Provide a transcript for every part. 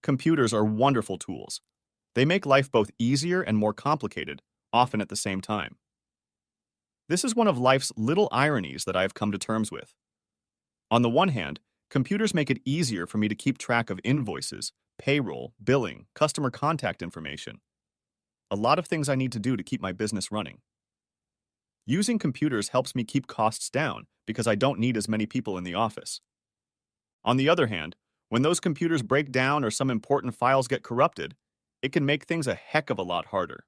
Computers are wonderful tools. They make life both easier and more complicated, often at the same time. This is one of life's little ironies that I have come to terms with. On the one hand, computers make it easier for me to keep track of invoices, payroll, billing, customer contact information. A lot of things I need to do to keep my business running. Using computers helps me keep costs down because I don't need as many people in the office. On the other hand, when those computers break down or some important files get corrupted, it can make things a heck of a lot harder.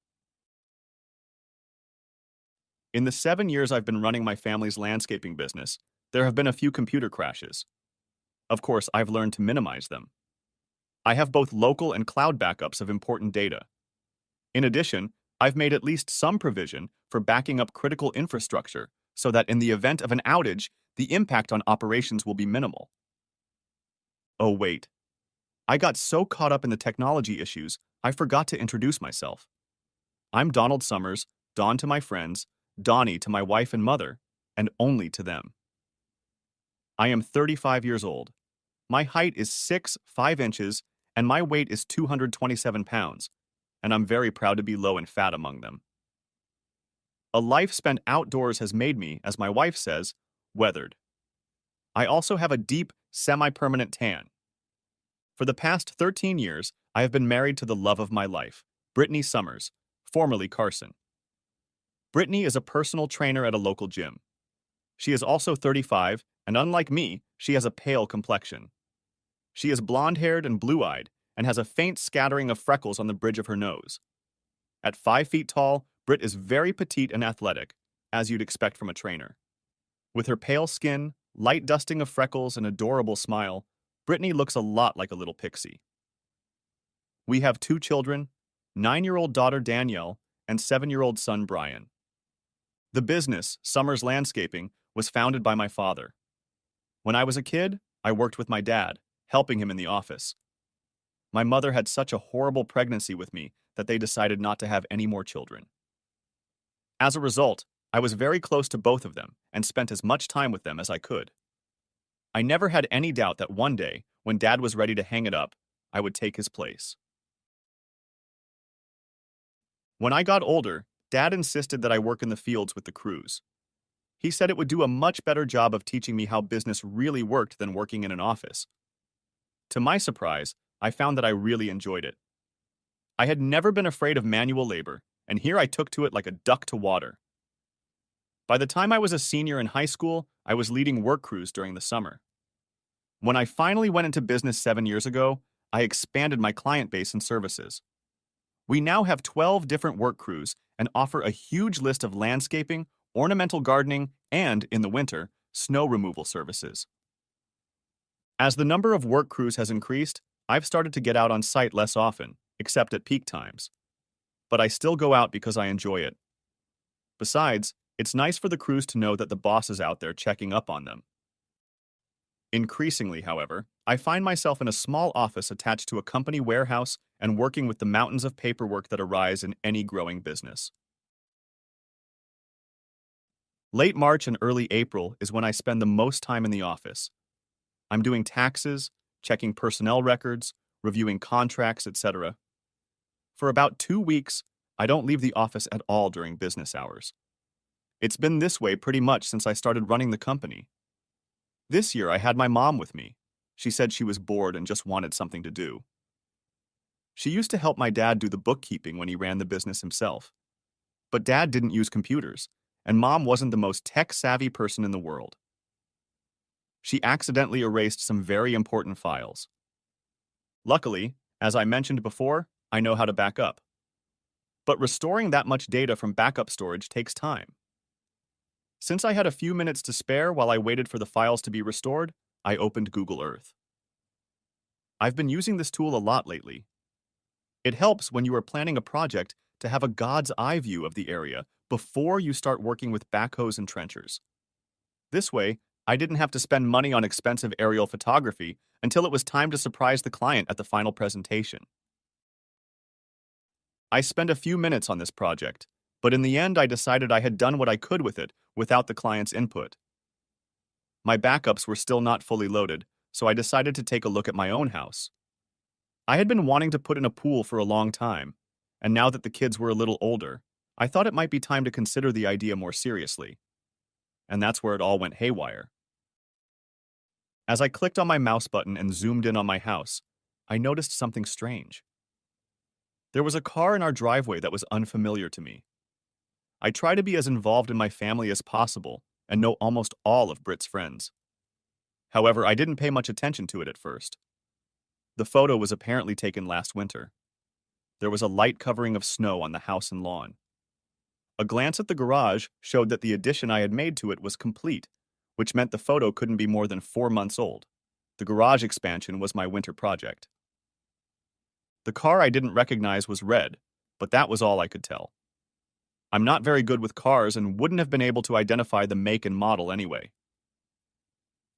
In the 7 years I've been running my family's landscaping business, there have been a few computer crashes. Of course, I've learned to minimize them. I have both local and cloud backups of important data. In addition, I've made at least some provision for backing up critical infrastructure so that in the event of an outage, the impact on operations will be minimal. Oh wait, I got so caught up in the technology issues, I forgot to introduce myself. I'm Donald Summers, Don to my friends, Donnie to my wife and mother, and only to them. I am 35 years old. My height is 6'5", and my weight is 227 pounds, and I'm very proud to be low and fat among them. A life spent outdoors has made me, as my wife says, weathered. I also have a deep, semi-permanent tan. For the past 13 years, I have been married to the love of my life, Brittany Summers, formerly Carson. Brittany is a personal trainer at a local gym. She is also 35, and unlike me, she has a pale complexion. She is blonde-haired and blue-eyed, and has a faint scattering of freckles on the bridge of her nose. At 5 feet tall, Britt is very petite and athletic, as you'd expect from a trainer. With her pale skin, light dusting of freckles, and adorable smile, Brittany looks a lot like a little pixie. We have 2 children, 9-year-old daughter Danielle and 7-year-old son Brian. The business, Summers Landscaping, was founded by my father. When I was a kid, I worked with my dad, helping him in the office. My mother had such a horrible pregnancy with me that they decided not to have any more children. As a result, I was very close to both of them and spent as much time with them as I could. I never had any doubt that one day, when Dad was ready to hang it up, I would take his place. When I got older, Dad insisted that I work in the fields with the crews. He said it would do a much better job of teaching me how business really worked than working in an office. To my surprise, I found that I really enjoyed it. I had never been afraid of manual labor, and here I took to it like a duck to water. By the time I was a senior in high school, I was leading work crews during the summer. When I finally went into business 7 years ago, I expanded my client base and services. We now have 12 different work crews and offer a huge list of landscaping, ornamental gardening, and, in the winter, snow removal services. As the number of work crews has increased, I've started to get out on site less often, except at peak times. But I still go out because I enjoy it. Besides, it's nice for the crews to know that the boss is out there checking up on them. Increasingly, however, I find myself in a small office attached to a company warehouse and working with the mountains of paperwork that arise in any growing business. Late March and early April is when I spend the most time in the office. I'm doing taxes, checking personnel records, reviewing contracts, etc. For about 2 weeks, I don't leave the office at all during business hours. It's been this way pretty much since I started running the company. This year, I had my mom with me. She said she was bored and just wanted something to do. She used to help my dad do the bookkeeping when he ran the business himself. But Dad didn't use computers, and Mom wasn't the most tech-savvy person in the world. She accidentally erased some very important files. Luckily, as I mentioned before, I know how to back up. But restoring that much data from backup storage takes time. Since I had a few minutes to spare while I waited for the files to be restored, I opened Google Earth. I've been using this tool a lot lately. It helps when you are planning a project to have a God's eye view of the area before you start working with backhoes and trenchers. This way, I didn't have to spend money on expensive aerial photography until it was time to surprise the client at the final presentation. I spent a few minutes on this project, but in the end I decided I had done what I could with it without the client's input. My backups were still not fully loaded, so I decided to take a look at my own house. I had been wanting to put in a pool for a long time, and now that the kids were a little older, I thought it might be time to consider the idea more seriously. And that's where it all went haywire. As I clicked on my mouse button and zoomed in on my house, I noticed something strange. There was a car in our driveway that was unfamiliar to me. I try to be as involved in my family as possible and know almost all of Britt's friends. However, I didn't pay much attention to it at first. The photo was apparently taken last winter. There was a light covering of snow on the house and lawn. A glance at the garage showed that the addition I had made to it was complete, which meant the photo couldn't be more than 4 months old. The garage expansion was my winter project. The car I didn't recognize was red, but that was all I could tell. I'm not very good with cars and wouldn't have been able to identify the make and model anyway.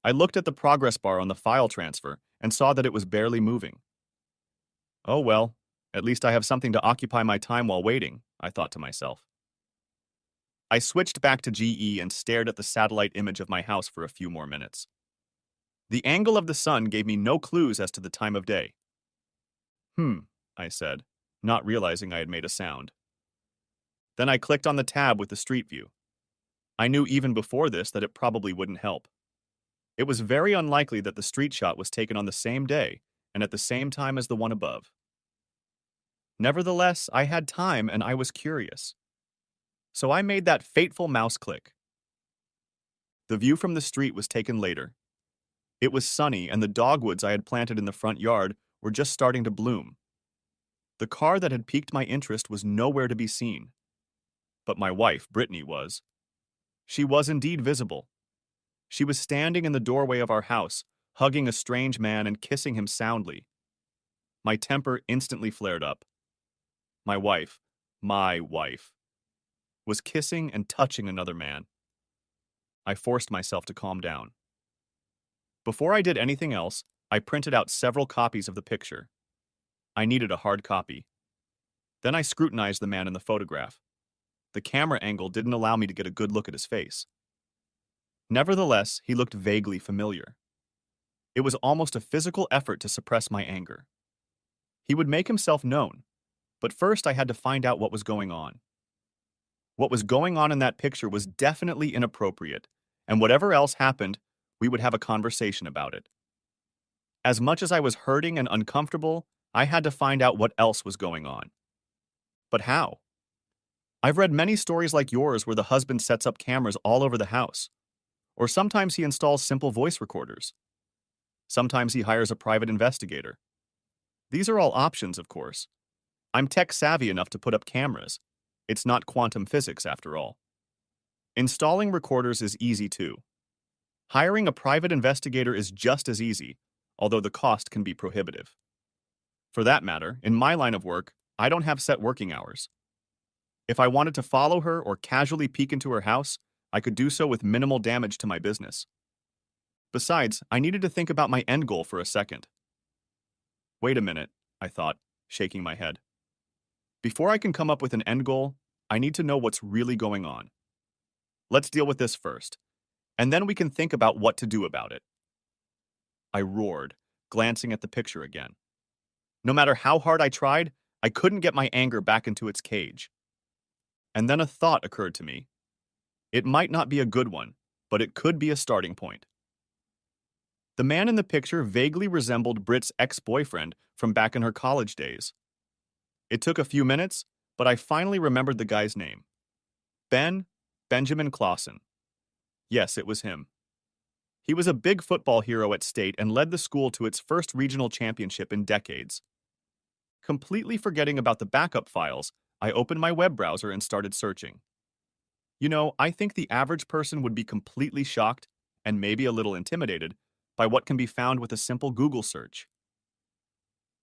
I looked at the progress bar on the file transfer and saw that it was barely moving. Oh well, at least I have something to occupy my time while waiting, I thought to myself. I switched back to GE and stared at the satellite image of my house for a few more minutes. The angle of the sun gave me no clues as to the time of day. I said, not realizing I had made a sound. Then I clicked on the tab with the street view. I knew even before this that it probably wouldn't help. It was very unlikely that the street shot was taken on the same day and at the same time as the one above. Nevertheless, I had time and I was curious. So I made that fateful mouse click. The view from the street was taken later. It was sunny and the dogwoods I had planted in the front yard were just starting to bloom. The car that had piqued my interest was nowhere to be seen. But my wife, Brittany, was. She was indeed visible. She was standing in the doorway of our house, hugging a strange man and kissing him soundly. My temper instantly flared up. My wife, was kissing and touching another man. I forced myself to calm down. Before I did anything else, I printed out several copies of the picture. I needed a hard copy. Then I scrutinized the man in the photograph. The camera angle didn't allow me to get a good look at his face. Nevertheless, he looked vaguely familiar. It was almost a physical effort to suppress my anger. He would make himself known, but first I had to find out what was going on. What was going on in that picture was definitely inappropriate, and whatever else happened, we would have a conversation about it. As much as I was hurting and uncomfortable, I had to find out what else was going on. But how? I've read many stories like yours where the husband sets up cameras all over the house. Or sometimes he installs simple voice recorders. Sometimes he hires a private investigator. These are all options, of course. I'm tech savvy enough to put up cameras. It's not quantum physics, after all. Installing recorders is easy too. Hiring a private investigator is just as easy, although the cost can be prohibitive. For that matter, in my line of work, I don't have set working hours. If I wanted to follow her or casually peek into her house, I could do so with minimal damage to my business. Besides, I needed to think about my end goal for a second. Wait a minute, I thought, shaking my head. Before I can come up with an end goal, I need to know what's really going on. Let's deal with this first, and then we can think about what to do about it. I roared, glancing at the picture again. No matter how hard I tried, I couldn't get my anger back into its cage. And then a thought occurred to me. It might not be a good one, but it could be a starting point. The man in the picture vaguely resembled Britt's ex-boyfriend from back in her college days. It took a few minutes, but I finally remembered the guy's name. Benjamin Clausen. Yes, it was him. He was a big football hero at State and led the school to its first regional championship in decades. Completely forgetting about the backup files, I opened my web browser and started searching. You know, I think the average person would be completely shocked, and maybe a little intimidated, by what can be found with a simple Google search.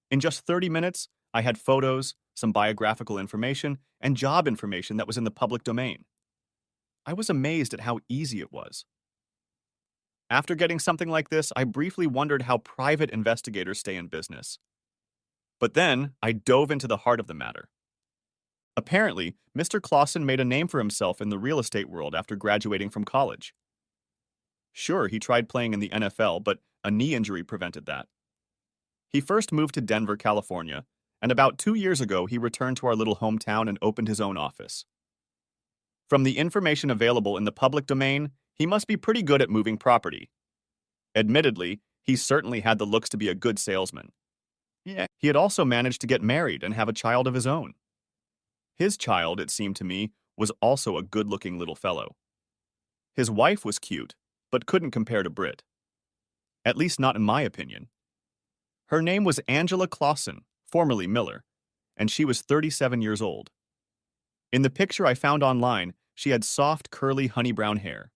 In just 30 minutes, I had photos, some biographical information, and job information that was in the public domain. I was amazed at how easy it was. After getting something like this, I briefly wondered how private investigators stay in business. But then, I dove into the heart of the matter. Apparently, Mr. Clausen made a name for himself in the real estate world after graduating from college. Sure, he tried playing in the NFL, but a knee injury prevented that. He first moved to Denver, California, and about 2 years ago he returned to our little hometown and opened his own office. From the information available in the public domain, he must be pretty good at moving property. Admittedly, he certainly had the looks to be a good salesman. Yeah, he had also managed to get married and have a child of his own. His child, it seemed to me, was also a good-looking little fellow. His wife was cute, but couldn't compare to Britt. At least not in my opinion. Her name was Angela Clausen, formerly Miller, and she was 37 years old. In the picture I found online, she had soft, curly, honey brown hair.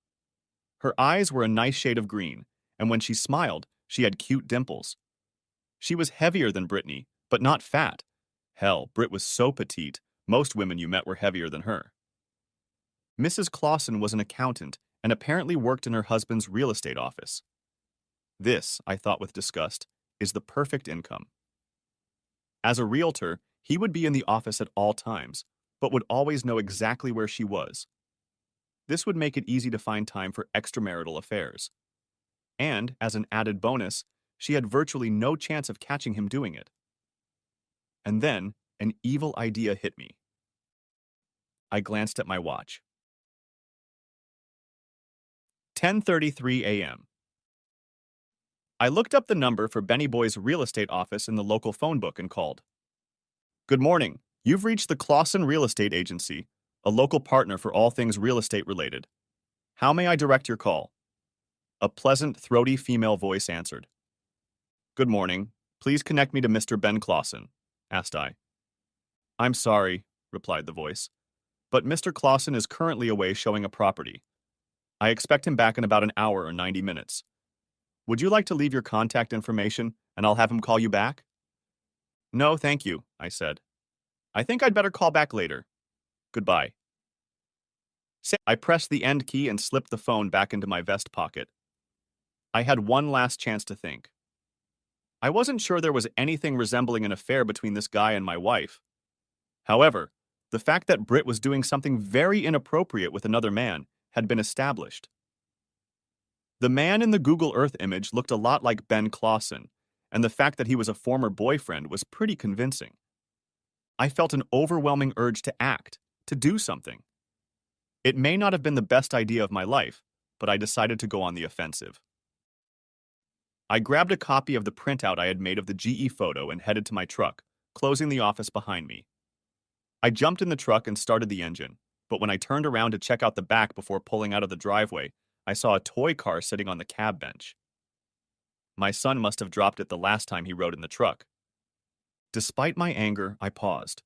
Her eyes were a nice shade of green, and when she smiled, she had cute dimples. She was heavier than Brittany, but not fat. Hell, Britt was so petite, most women you met were heavier than her. Mrs. Clausen was an accountant and apparently worked in her husband's real estate office. This, I thought with disgust, is the perfect income. As a realtor, he would be in the office at all times, but would always know exactly where she was. This would make it easy to find time for extramarital affairs. And, as an added bonus, she had virtually no chance of catching him doing it. And then, an evil idea hit me. I glanced at my watch. 10:33 a.m. I looked up the number for Benny Boy's real estate office in the local phone book and called. Good morning. You've reached the Clausen Real Estate Agency, a local partner for all things real estate related. How may I direct your call? A pleasant, throaty female voice answered. Good morning. Please connect me to Mr. Ben Clausen, asked I. I'm sorry, replied the voice, but Mr. Clausen is currently away showing a property. I expect him back in about an hour or 90 minutes. Would you like to leave your contact information and I'll have him call you back? No, thank you, I said. I think I'd better call back later. Goodbye. I pressed the end key and slipped the phone back into my vest pocket. I had one last chance to think. I wasn't sure there was anything resembling an affair between this guy and my wife. However, the fact that Britt was doing something very inappropriate with another man had been established. The man in the Google Earth image looked a lot like Ben Clausen, and the fact that he was a former boyfriend was pretty convincing. I felt an overwhelming urge to act, to do something. It may not have been the best idea of my life, but I decided to go on the offensive. I grabbed a copy of the printout I had made of the GE photo and headed to my truck, closing the office behind me. I jumped in the truck and started the engine, but when I turned around to check out the back before pulling out of the driveway, I saw a toy car sitting on the cab bench. My son must have dropped it the last time he rode in the truck. Despite my anger, I paused.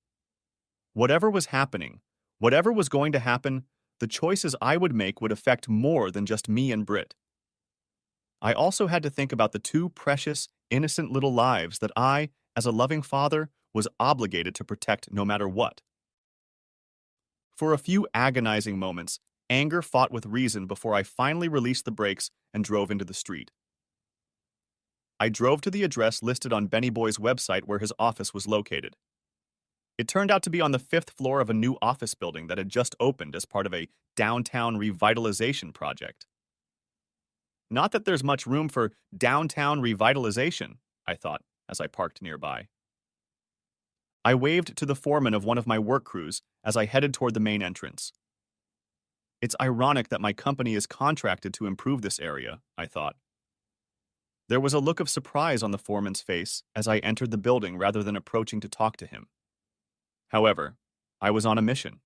Whatever was happening, whatever was going to happen, the choices I would make would affect more than just me and Britt. I also had to think about the two precious, innocent little lives that I, as a loving father, was obligated to protect no matter what. For a few agonizing moments, anger fought with reason before I finally released the brakes and drove into the street. I drove to the address listed on Benny Boy's website where his office was located. It turned out to be on the 5th floor of a new office building that had just opened as part of a downtown revitalization project. Not that there's much room for downtown revitalization, I thought as I parked nearby. I waved to the foreman of one of my work crews as I headed toward the main entrance. It's ironic that my company is contracted to improve this area, I thought. There was a look of surprise on the foreman's face as I entered the building rather than approaching to talk to him. However, I was on a mission.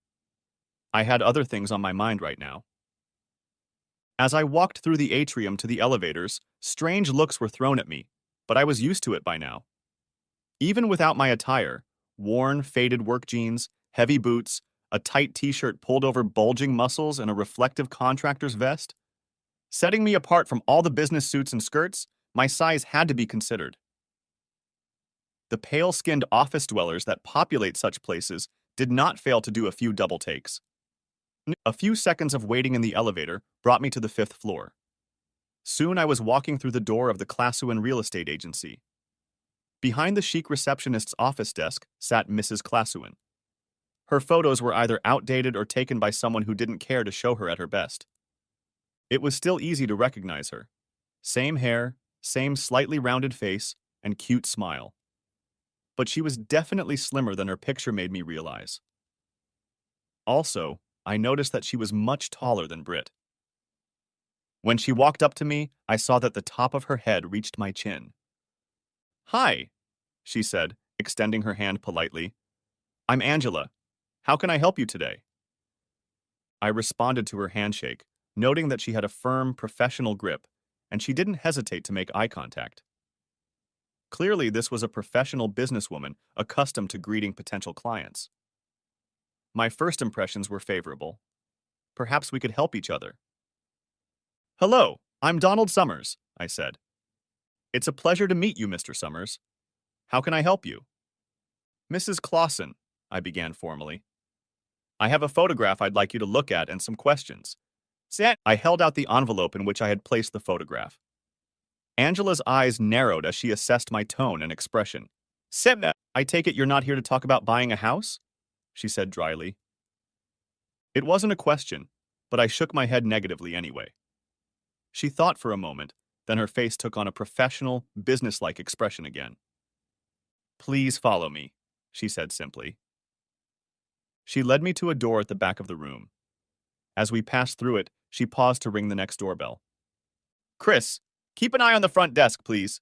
I had other things on my mind right now. As I walked through the atrium to the elevators, strange looks were thrown at me, but I was used to it by now. Even without my attire, worn, faded work jeans, heavy boots, a tight t-shirt pulled over bulging muscles, and a reflective contractor's vest, setting me apart from all the business suits and skirts, my size had to be considered. The pale-skinned office dwellers that populate such places did not fail to do a few double takes. A few seconds of waiting in the elevator brought me to the 5th floor. Soon I was walking through the door of the Clausen Real Estate Agency. Behind the chic receptionist's office desk sat Mrs. Clausen. Her photos were either outdated or taken by someone who didn't care to show her at her best. It was still easy to recognize her. Same hair, same slightly rounded face, and cute smile. But she was definitely slimmer than her picture made me realize. Also, I noticed that she was much taller than Britt. When she walked up to me, I saw that the top of her head reached my chin. "Hi," she said, extending her hand politely. "I'm Angela. How can I help you today?" I responded to her handshake, noting that she had a firm, professional grip, and she didn't hesitate to make eye contact. Clearly, this was a professional businesswoman accustomed to greeting potential clients. My first impressions were favorable. Perhaps we could help each other. "Hello, I'm Donald Summers," I said. "It's a pleasure to meet you, Mr. Summers. How can I help you?" "Mrs. Clausen," I began formally. "I have a photograph I'd like you to look at and some questions." I held out the envelope in which I had placed the photograph. Angela's eyes narrowed as she assessed my tone and expression. "Sebna, I take it you're not here to talk about buying a house?" she said dryly. It wasn't a question, but I shook my head negatively anyway. She thought for a moment, then her face took on a professional, businesslike expression again. "Please follow me," she said simply. She led me to a door at the back of the room. As we passed through it, she paused to ring the next doorbell. "Chris, keep an eye on the front desk, please."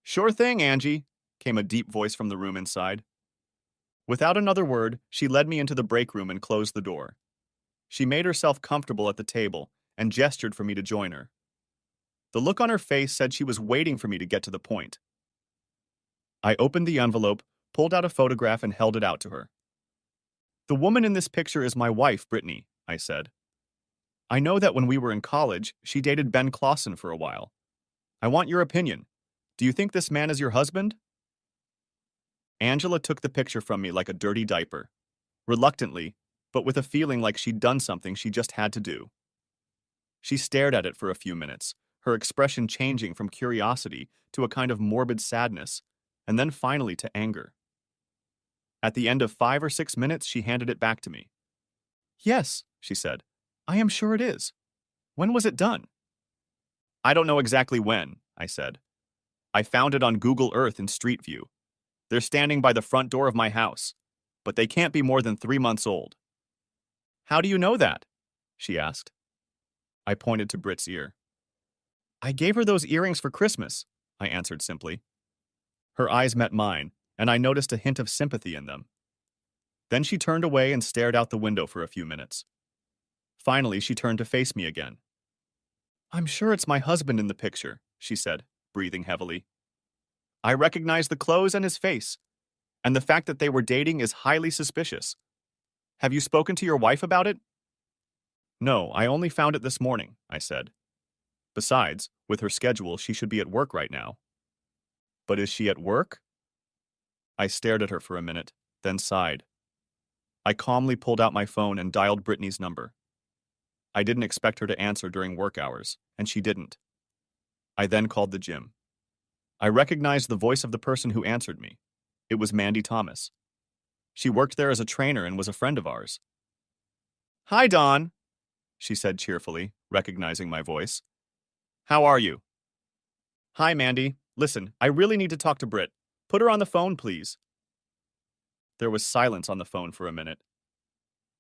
"Sure thing, Angie," came a deep voice from the room inside. Without another word, she led me into the break room and closed the door. She made herself comfortable at the table and gestured for me to join her. The look on her face said she was waiting for me to get to the point. I opened the envelope, pulled out a photograph, and held it out to her. "The woman in this picture is my wife, Brittany," I said. "I know that when we were in college, she dated Ben Clausen for a while. I want your opinion. Do you think this man is your husband?" Angela took the picture from me like a dirty diaper, reluctantly, but with a feeling like she'd done something she just had to do. She stared at it for a few minutes, her expression changing from curiosity to a kind of morbid sadness, and then finally to anger. At the end of 5 or 6 minutes, she handed it back to me. "Yes," she said. "I am sure it is. When was it done?" "I don't know exactly when," I said. "I found it on Google Earth in Street View. They're standing by the front door of my house, but they can't be more than 3 months old." "How do you know that?" she asked. I pointed to Britt's ear. "I gave her those earrings for Christmas," I answered simply. Her eyes met mine, and I noticed a hint of sympathy in them. Then she turned away and stared out the window for a few minutes. Finally, she turned to face me again. "I'm sure it's my husband in the picture," she said, breathing heavily. "I recognize the clothes and his face, and the fact that they were dating is highly suspicious. Have you spoken to your wife about it?" "No, I only found it this morning," I said. "Besides, with her schedule, she should be at work right now." "But is she at work?" I stared at her for a minute, then sighed. I calmly pulled out my phone and dialed Brittany's number. I didn't expect her to answer during work hours, and she didn't. I then called the gym. I recognized the voice of the person who answered me. It was Mandy Thomas. She worked there as a trainer and was a friend of ours. "Hi, Dawn," she said cheerfully, recognizing my voice. "How are you?" "Hi, Mandy. Listen, I really need to talk to Britt. Put her on the phone, please." There was silence on the phone for a minute.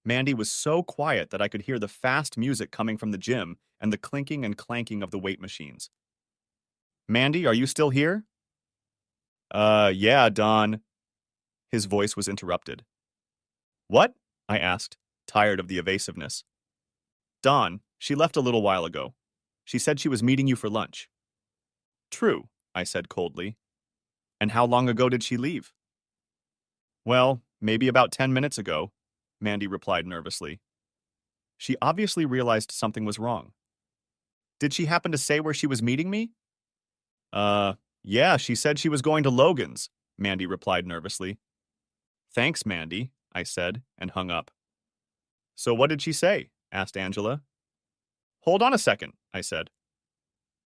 Mandy was so quiet that I could hear the fast music coming from the gym and the clinking and clanking of the weight machines. "Mandy, are you still here?" Yeah, Dawn." His voice was interrupted. "What?" I asked, tired of the evasiveness. "Dawn, she left a little while ago. She said she was meeting you for lunch." "True," I said coldly. "And how long ago did she leave?" "Well, maybe about 10 minutes ago," Mandy replied nervously. She obviously realized something was wrong. "Did she happen to say where she was meeting me?" Uh, yeah, she said she was going to Logan's," Mandy replied nervously. "Thanks, Mandy," I said, and hung up. "So what did she say?" asked Angela. "Hold on a second," I said.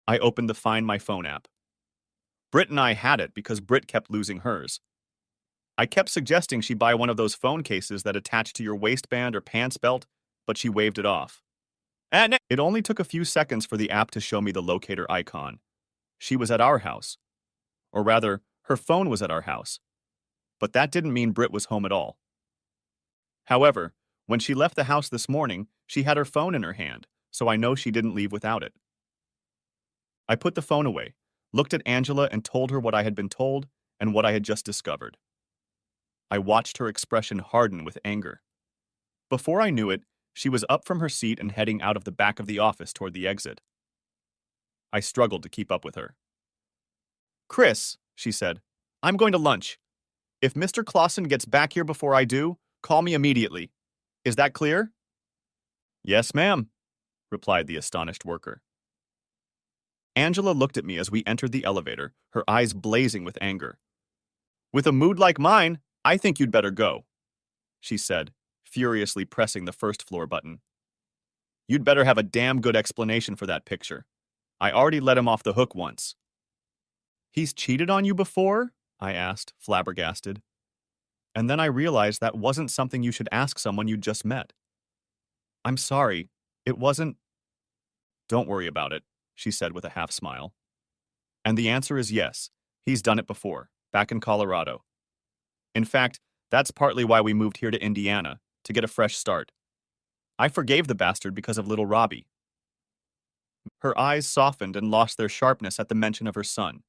I opened the Find My Phone app. Britt and I had it because Britt kept losing hers. I kept suggesting she buy one of those phone cases that attach to your waistband or pants belt, but she waved it off. And it only took a few seconds for the app to show me the locator icon. She was at our house. Or rather, her phone was at our house. But that didn't mean Britt was home at all. However, when she left the house this morning, she had her phone in her hand, so I know she didn't leave without it. I put the phone away, looked at Angela and told her what I had been told and what I had just discovered. I watched her expression harden with anger. Before I knew it, she was up from her seat and heading out of the back of the office toward the exit. I struggled to keep up with her. "Chris," she said, "I'm going to lunch. If Mr. Clausen gets back here before I do, call me immediately. Is that clear?" "Yes, ma'am," replied the astonished worker. Angela looked at me as we entered the elevator, her eyes blazing with anger. "With a mood like mine, I think you'd better go," she said, furiously pressing the first floor button. "You'd better have a damn good explanation for that picture. I already let him off the hook once." "He's cheated on you before?" I asked, flabbergasted. And then I realized that wasn't something you should ask someone you just met. "I'm sorry. It wasn't—" "Don't worry about it," she said with a half smile. "And the answer is yes. He's done it before, back in Colorado. In fact, that's partly why we moved here to Indiana, to get a fresh start. I forgave the bastard because of little Robbie." Her eyes softened and lost their sharpness at the mention of her son.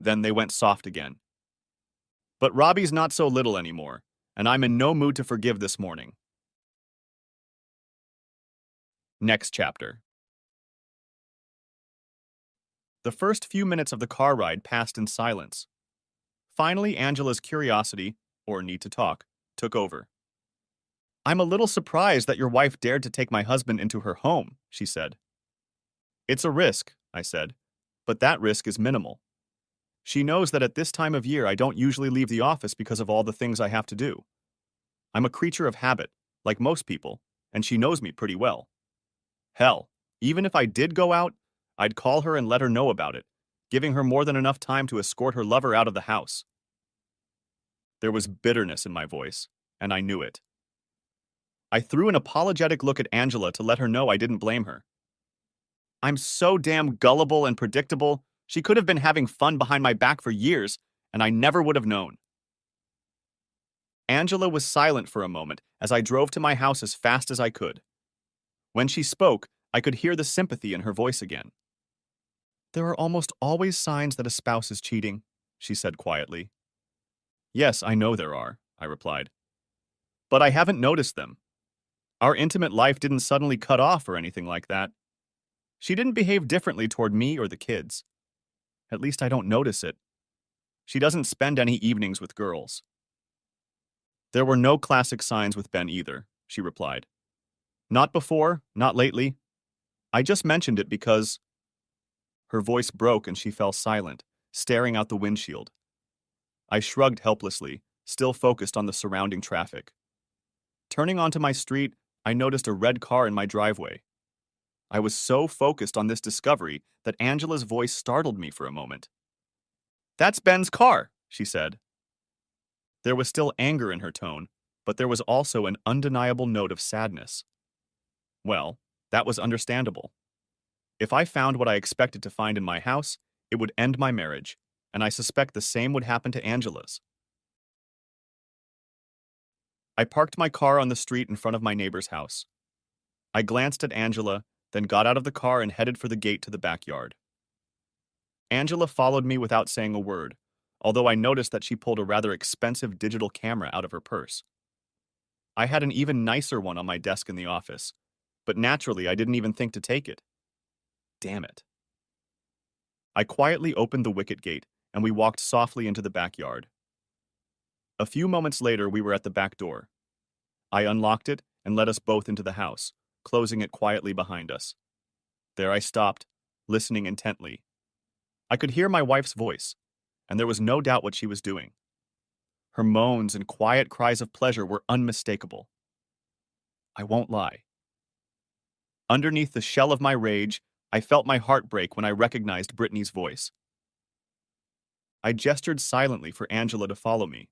Then they went soft again. "But Robbie's not so little anymore, and I'm in no mood to forgive this morning." Next chapter. The first few minutes of the car ride passed in silence. Finally, Angela's curiosity, or need to talk, took over. "I'm a little surprised that your wife dared to take my husband into her home," she said. "It's a risk," I said, "but that risk is minimal. She knows that at this time of year I don't usually leave the office because of all the things I have to do. I'm a creature of habit, like most people, and she knows me pretty well. Hell, even if I did go out, I'd call her and let her know about it, giving her more than enough time to escort her lover out of the house." There was bitterness in my voice, and I knew it. I threw an apologetic look at Angela to let her know I didn't blame her. "I'm so damn gullible and predictable. She could have been having fun behind my back for years, and I never would have known." Angela was silent for a moment as I drove to my house as fast as I could. When she spoke, I could hear the sympathy in her voice again. "There are almost always signs that a spouse is cheating," she said quietly. "Yes, I know there are," I replied. "But I haven't noticed them. Our intimate life didn't suddenly cut off or anything like that. She didn't behave differently toward me or the kids. At least I don't notice it. She doesn't spend any evenings with girls." "There were no classic signs with Ben either," she replied. "Not before, not lately. I just mentioned it because—" Her voice broke and she fell silent, staring out the windshield. I shrugged helplessly, still focused on the surrounding traffic. Turning onto my street, I noticed a red car in my driveway. I was so focused on this discovery that Angela's voice startled me for a moment. "That's Ben's car," she said. There was still anger in her tone, but there was also an undeniable note of sadness. Well, that was understandable. If I found what I expected to find in my house, it would end my marriage, and I suspect the same would happen to Angela's. I parked my car on the street in front of my neighbor's house. I glanced at Angela, then got out of the car and headed for the gate to the backyard. Angela followed me without saying a word, although I noticed that she pulled a rather expensive digital camera out of her purse. I had an even nicer one on my desk in the office, but naturally I didn't even think to take it. Damn it. I quietly opened the wicket gate, and we walked softly into the backyard. A few moments later, we were at the back door. I unlocked it and let us both into the house, closing it quietly behind us. There I stopped, listening intently. I could hear my wife's voice, and there was no doubt what she was doing. Her moans and quiet cries of pleasure were unmistakable. I won't lie. Underneath the shell of my rage, I felt my heart break when I recognized Brittany's voice. I gestured silently for Angela to follow me.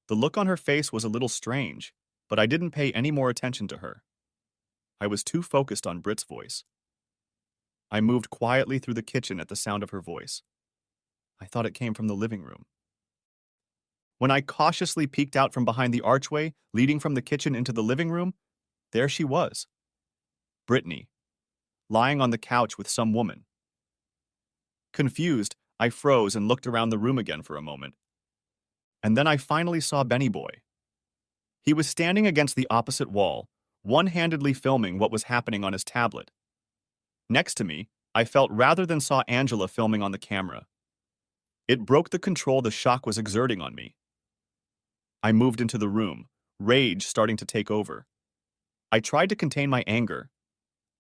The look on her face was a little strange, but I didn't pay any more attention to her. I was too focused on Britt's voice. I moved quietly through the kitchen at the sound of her voice. I thought it came from the living room. When I cautiously peeked out from behind the archway leading from the kitchen into the living room, there she was, Brittany, lying on the couch with some woman. Confused, I froze and looked around the room again for a moment. And then I finally saw Benny Boy. He was standing against the opposite wall, one-handedly filming what was happening on his tablet. Next to me, I felt rather than saw Angela filming on the camera. It broke the control the shock was exerting on me. I moved into the room, rage starting to take over. I tried to contain my anger.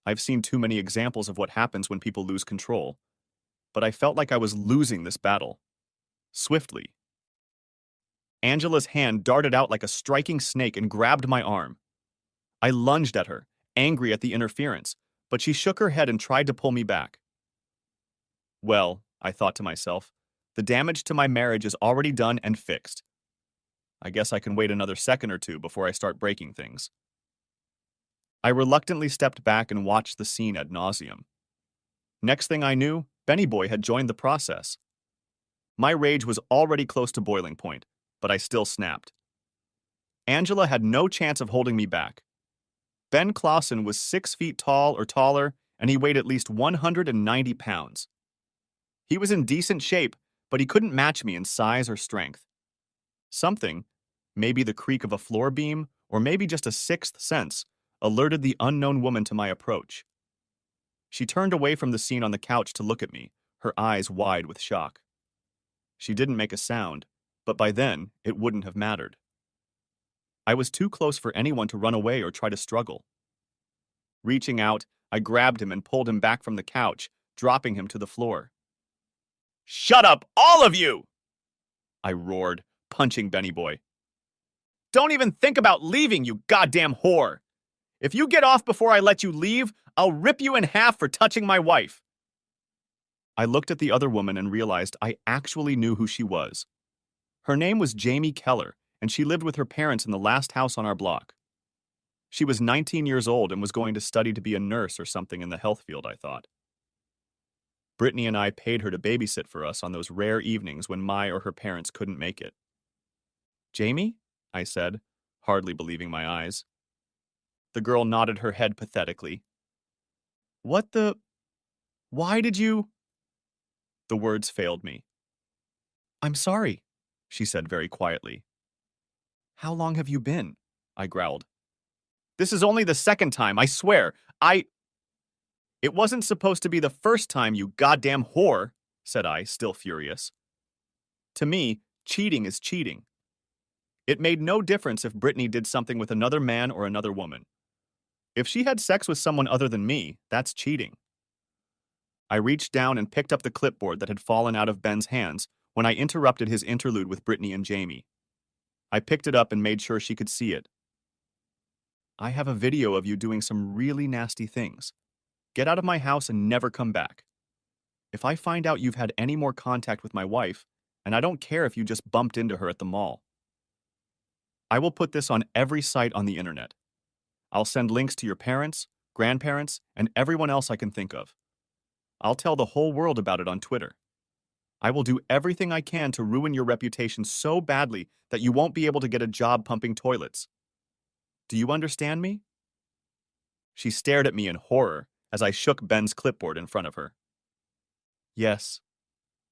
I've seen too many examples of what happens when people lose control. But I felt like I was losing this battle. Swiftly. Angela's hand darted out like a striking snake and grabbed my arm. I lunged at her, angry at the interference, but she shook her head and tried to pull me back. Well, I thought to myself, the damage to my marriage is already done and fixed. I guess I can wait another second or two before I start breaking things. I reluctantly stepped back and watched the scene ad nauseum. Next thing I knew, Benny Boy had joined the process. My rage was already close to boiling point, but I still snapped. Angela had no chance of holding me back. Ben Clausen was 6 feet tall or taller, and he weighed at least 190 pounds. He was in decent shape, but he couldn't match me in size or strength. Something, maybe the creak of a floor beam, or maybe just a sixth sense, alerted the unknown woman to my approach. She turned away from the scene on the couch to look at me, her eyes wide with shock. She didn't make a sound, but by then, it wouldn't have mattered. I was too close for anyone to run away or try to struggle. Reaching out, I grabbed him and pulled him back from the couch, dropping him to the floor. "Shut up, all of you!" I roared, punching Benny Boy. "Don't even think about leaving, you goddamn whore! If you get off before I let you leave, I'll rip you in half for touching my wife." I looked at the other woman and realized I actually knew who she was. Her name was Jamie Keller, and she lived with her parents in the last house on our block. She was 19 years old and was going to study to be a nurse or something in the health field, I thought. Brittany and I paid her to babysit for us on those rare evenings when my or her parents couldn't make it. "Jamie?" I said, hardly believing my eyes. The girl nodded her head pathetically. "What the... Why did you..." The words failed me. "I'm sorry," she said very quietly. "How long have you been?" I growled. "This is only the second time, I swear. It wasn't supposed to be the first time, you goddamn whore," said I, still furious. To me, cheating is cheating. It made no difference if Brittany did something with another man or another woman. If she had sex with someone other than me, that's cheating. I reached down and picked up the clipboard that had fallen out of Ben's hands when I interrupted his interlude with Brittany and Jamie. I picked it up and made sure she could see it. "I have a video of you doing some really nasty things. Get out of my house and never come back. If I find out you've had any more contact with my wife, and I don't care if you just bumped into her at the mall. I will put this on every site on the internet. I'll send links to your parents, grandparents, and everyone else I can think of. I'll tell the whole world about it on Twitter. I will do everything I can to ruin your reputation so badly that you won't be able to get a job pumping toilets. Do you understand me?" She stared at me in horror as I shook Ben's clipboard in front of her. "Yes,"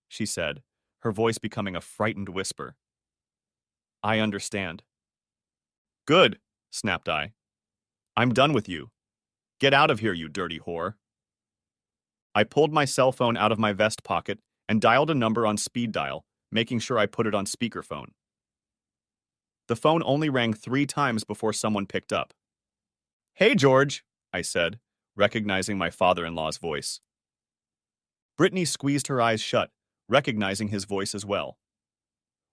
she said, her voice becoming a frightened whisper. "I understand." "Good," snapped I. "I'm done with you. Get out of here, you dirty whore." I pulled my cell phone out of my vest pocket and dialed a number on speed dial, making sure I put it on speakerphone. The phone only rang 3 times before someone picked up. "Hey, George," I said, recognizing my father-in-law's voice. Brittany squeezed her eyes shut, recognizing his voice as well.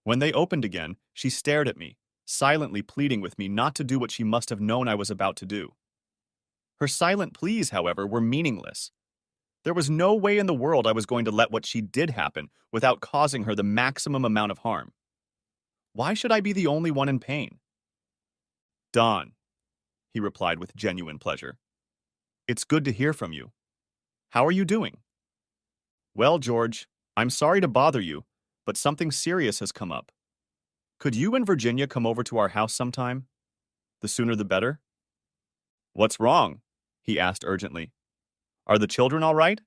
When they opened again, she stared at me, silently pleading with me not to do what she must have known I was about to do. Her silent pleas, however, were meaningless. There was no way in the world I was going to let what she did happen without causing her the maximum amount of harm. Why should I be the only one in pain? "Don," he replied with genuine pleasure. "It's good to hear from you. How are you doing?" "Well, George, I'm sorry to bother you, but something serious has come up. Could you and Virginia come over to our house sometime? The sooner the better. What's wrong? He asked urgently. Are the children all right?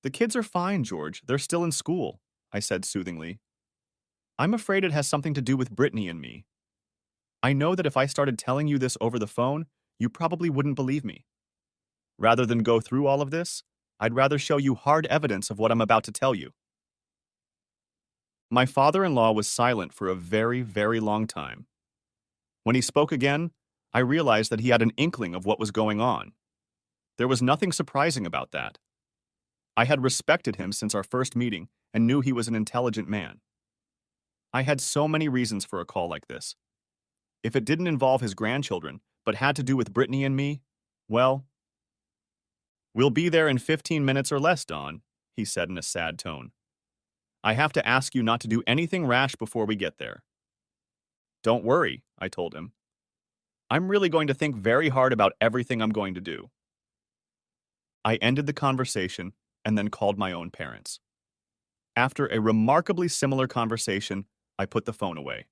The kids are fine, George. They're still in school, I said soothingly. I'm afraid it has something to do with Brittany and me. I know that if I started telling you this over the phone, you probably wouldn't believe me. Rather than go through all of this, I'd rather show you hard evidence of what I'm about to tell you. My father-in-law was silent for a very, very long time. When he spoke again, I realized that he had an inkling of what was going on. There was nothing surprising about that. I had respected him since our first meeting and knew he was an intelligent man. I had so many reasons for a call like this. If it didn't involve his grandchildren, but had to do with Brittany and me, well, we'll be there in 15 minutes or less, Dawn, he said in a sad tone. I have to ask you not to do anything rash before we get there. Don't worry, I told him. I'm really going to think very hard about everything I'm going to do. I ended the conversation and then called my own parents. After a remarkably similar conversation, I put the phone away.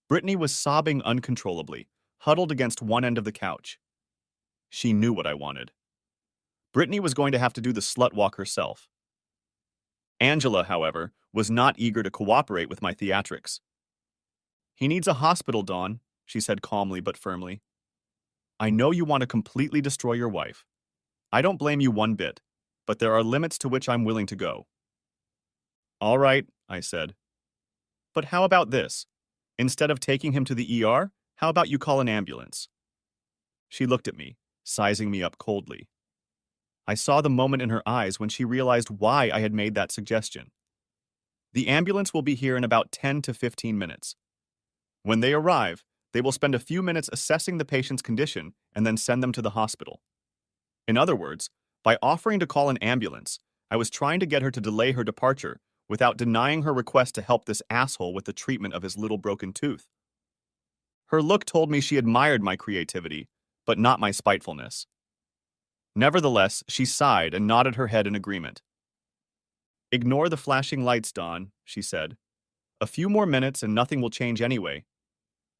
Brittany was sobbing uncontrollably, huddled against one end of the couch. She knew what I wanted. Brittany was going to have to do the slut walk herself. Angela, however, was not eager to cooperate with my theatrics. He needs a hospital, Dawn, she said calmly but firmly. I know you want to completely destroy your wife. I don't blame you one bit, but there are limits to which I'm willing to go. All right, I said. But how about this? Instead of taking him to the ER, how about you call an ambulance? She looked at me, sizing me up coldly. I saw the moment in her eyes when she realized why I had made that suggestion. The ambulance will be here in about 10 to 15 minutes. When they arrive, they will spend a few minutes assessing the patient's condition and then send them to the hospital. In other words, by offering to call an ambulance, I was trying to get her to delay her departure without denying her request to help this asshole with the treatment of his little broken tooth. Her look told me she admired my creativity, but not my spitefulness. Nevertheless, she sighed and nodded her head in agreement. Ignore the flashing lights, Dawn, she said. A few more minutes and nothing will change anyway.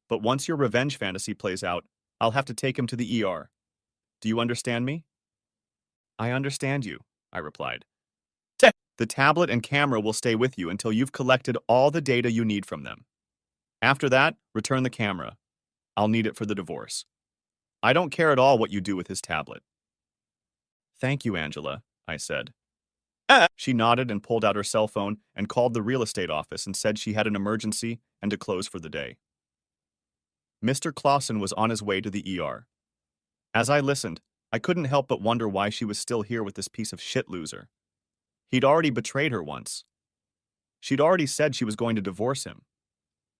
But once your revenge fantasy plays out, I'll have to take him to the ER. Do you understand me? I understand you, I replied. The tablet and camera will stay with you until you've collected all the data you need from them. After that, return the camera. I'll need it for the divorce. I don't care at all what you do with his tablet. Thank you, Angela, I said. She nodded and pulled out her cell phone and called the real estate office and said she had an emergency and to close for the day. Mr. Clausen was on his way to the ER. As I listened, I couldn't help but wonder why she was still here with this piece of shit loser. He'd already betrayed her once. She'd already said she was going to divorce him.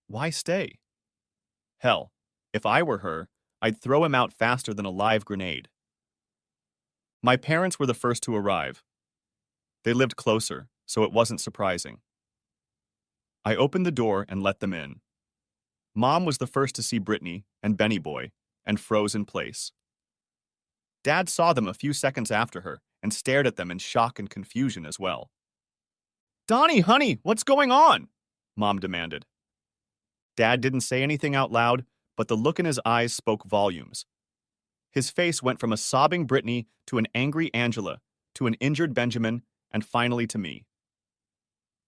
Why stay? Hell, if I were her, I'd throw him out faster than a live grenade. My parents were the first to arrive. They lived closer, so it wasn't surprising. I opened the door and let them in. Mom was the first to see Brittany and Benny Boy and froze in place. Dad saw them a few seconds after her and stared at them in shock and confusion as well. Donnie, honey, what's going on? Mom demanded. Dad didn't say anything out loud, but the look in his eyes spoke volumes. His face went from a sobbing Brittany to an angry Angela, to an injured Benjamin, and finally to me.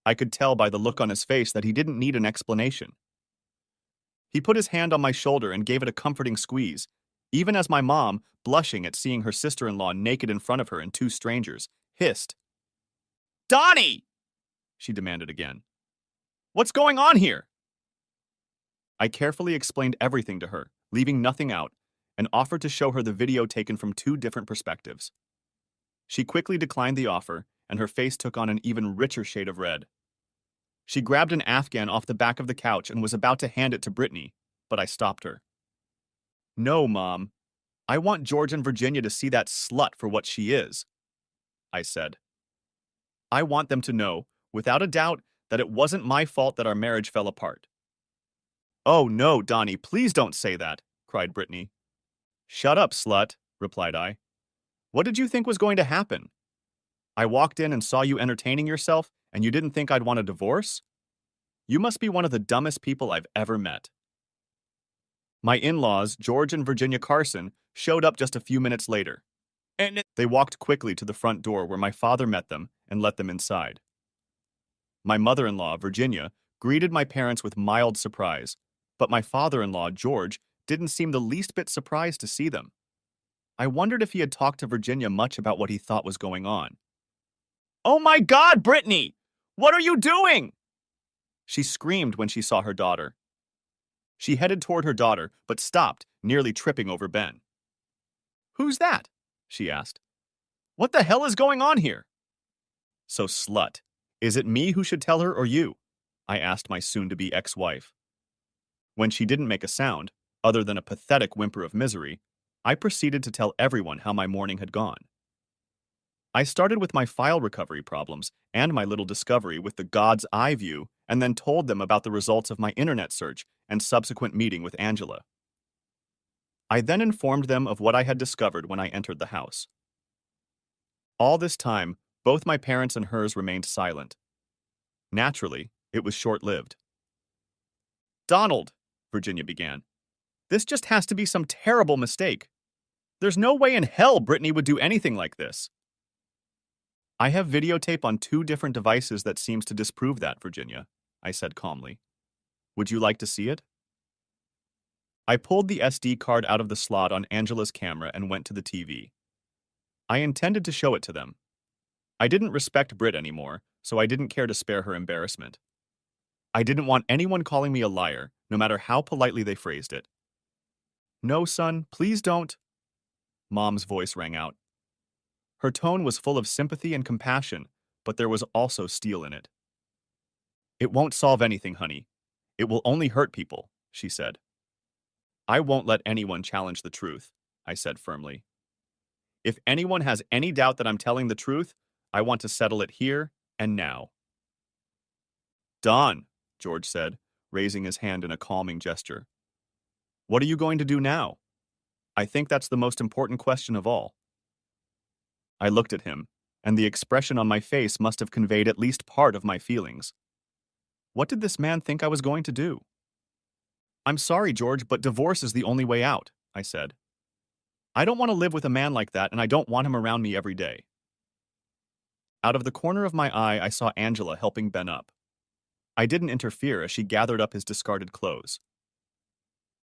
I could tell by the look on his face that he didn't need an explanation. He put his hand on my shoulder and gave it a comforting squeeze, even as my mom, blushing at seeing her sister-in-law naked in front of her and two strangers, hissed. Donnie! She demanded again. What's going on here? I carefully explained everything to her, leaving nothing out, and offered to show her the video taken from two different perspectives. She quickly declined the offer, and her face took on an even richer shade of red. She grabbed an Afghan off the back of the couch and was about to hand it to Brittany, but I stopped her. No, Mom. I want George and Virginia to see that slut for what she is, I said. I want them to know, without a doubt, that it wasn't my fault that our marriage fell apart. Oh no, Donnie, please don't say that, cried Brittany. Shut up, slut, replied I. What did you think was going to happen? I walked in and saw you entertaining yourself, and you didn't think I'd want a divorce? You must be one of the dumbest people I've ever met. My in-laws, George and Virginia Carson, showed up just a few minutes later. They walked quickly to the front door where my father met them and let them inside. My mother-in-law, Virginia, greeted my parents with mild surprise, but my father-in-law, George, didn't seem the least bit surprised to see them. I wondered if he had talked to Virginia much about what he thought was going on. "Oh my God, Brittany! What are you doing?" She screamed when she saw her daughter. She headed toward her daughter, but stopped, nearly tripping over Ben. "Who's that?" she asked. "What the hell is going on here?" "So, slut, is it me who should tell her or you?" I asked my soon-to-be ex-wife. When she didn't make a sound, other than a pathetic whimper of misery, I proceeded to tell everyone how my morning had gone. I started with my file recovery problems and my little discovery with the God's eye view, and then told them about the results of my internet search and subsequent meeting with Angela. I then informed them of what I had discovered when I entered the house. All this time, both my parents and hers remained silent. Naturally, it was short-lived. "Donald," Virginia began, "this just has to be some terrible mistake. There's no way in hell Brittany would do anything like this." "I have videotape on 2 different devices that seems to disprove that, Virginia," I said calmly. "Would you like to see it?" I pulled the SD card out of the slot on Angela's camera and went to the TV. I intended to show it to them. I didn't respect Britt anymore, so I didn't care to spare her embarrassment. I didn't want anyone calling me a liar, no matter how politely they phrased it. "No, son, please don't," Mom's voice rang out. Her tone was full of sympathy and compassion, but there was also steel in it. "It won't solve anything, honey. It will only hurt people," she said. "I won't let anyone challenge the truth," I said firmly. "If anyone has any doubt that I'm telling the truth, I want to settle it here and now." "Don," George said, raising his hand in a calming gesture. "What are you going to do now? I think that's the most important question of all." I looked at him, and the expression on my face must have conveyed at least part of my feelings. What did this man think I was going to do? "I'm sorry, George, but divorce is the only way out," I said. "I don't want to live with a man like that, and I don't want him around me every day." Out of the corner of my eye, I saw Angela helping Ben up. I didn't interfere as she gathered up his discarded clothes.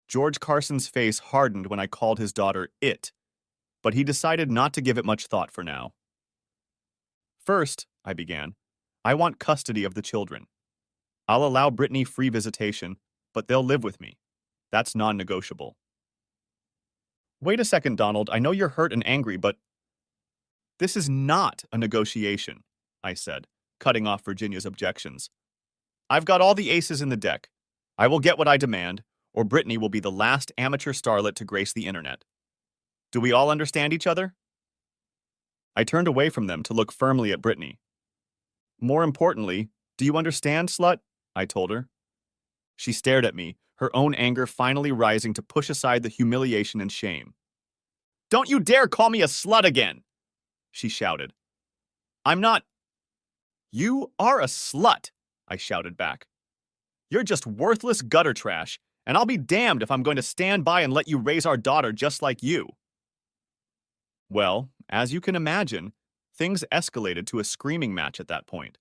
George Carson's face hardened when I called his daughter it, but he decided not to give it much thought for now. "First," I began, "I want custody of the children. I'll allow Brittany free visitation, but they'll live with me. That's non-negotiable." "Wait a second, Donald. I know you're hurt and angry, but—" "This is not a negotiation," I said, cutting off Virginia's objections. "I've got all the aces in the deck. I will get what I demand, or Brittany will be the last amateur starlet to grace the internet. Do we all understand each other?" I turned away from them to look firmly at Brittany. "More importantly, do you understand, slut?" I told her. She stared at me, her own anger finally rising to push aside the humiliation and shame. "Don't you dare call me a slut again!" she shouted. "I'm not—" "You are a slut!" I shouted back. "You're just worthless gutter trash, and I'll be damned if I'm going to stand by and let you raise our daughter just like you." Well, as you can imagine, things escalated to a screaming match at that point.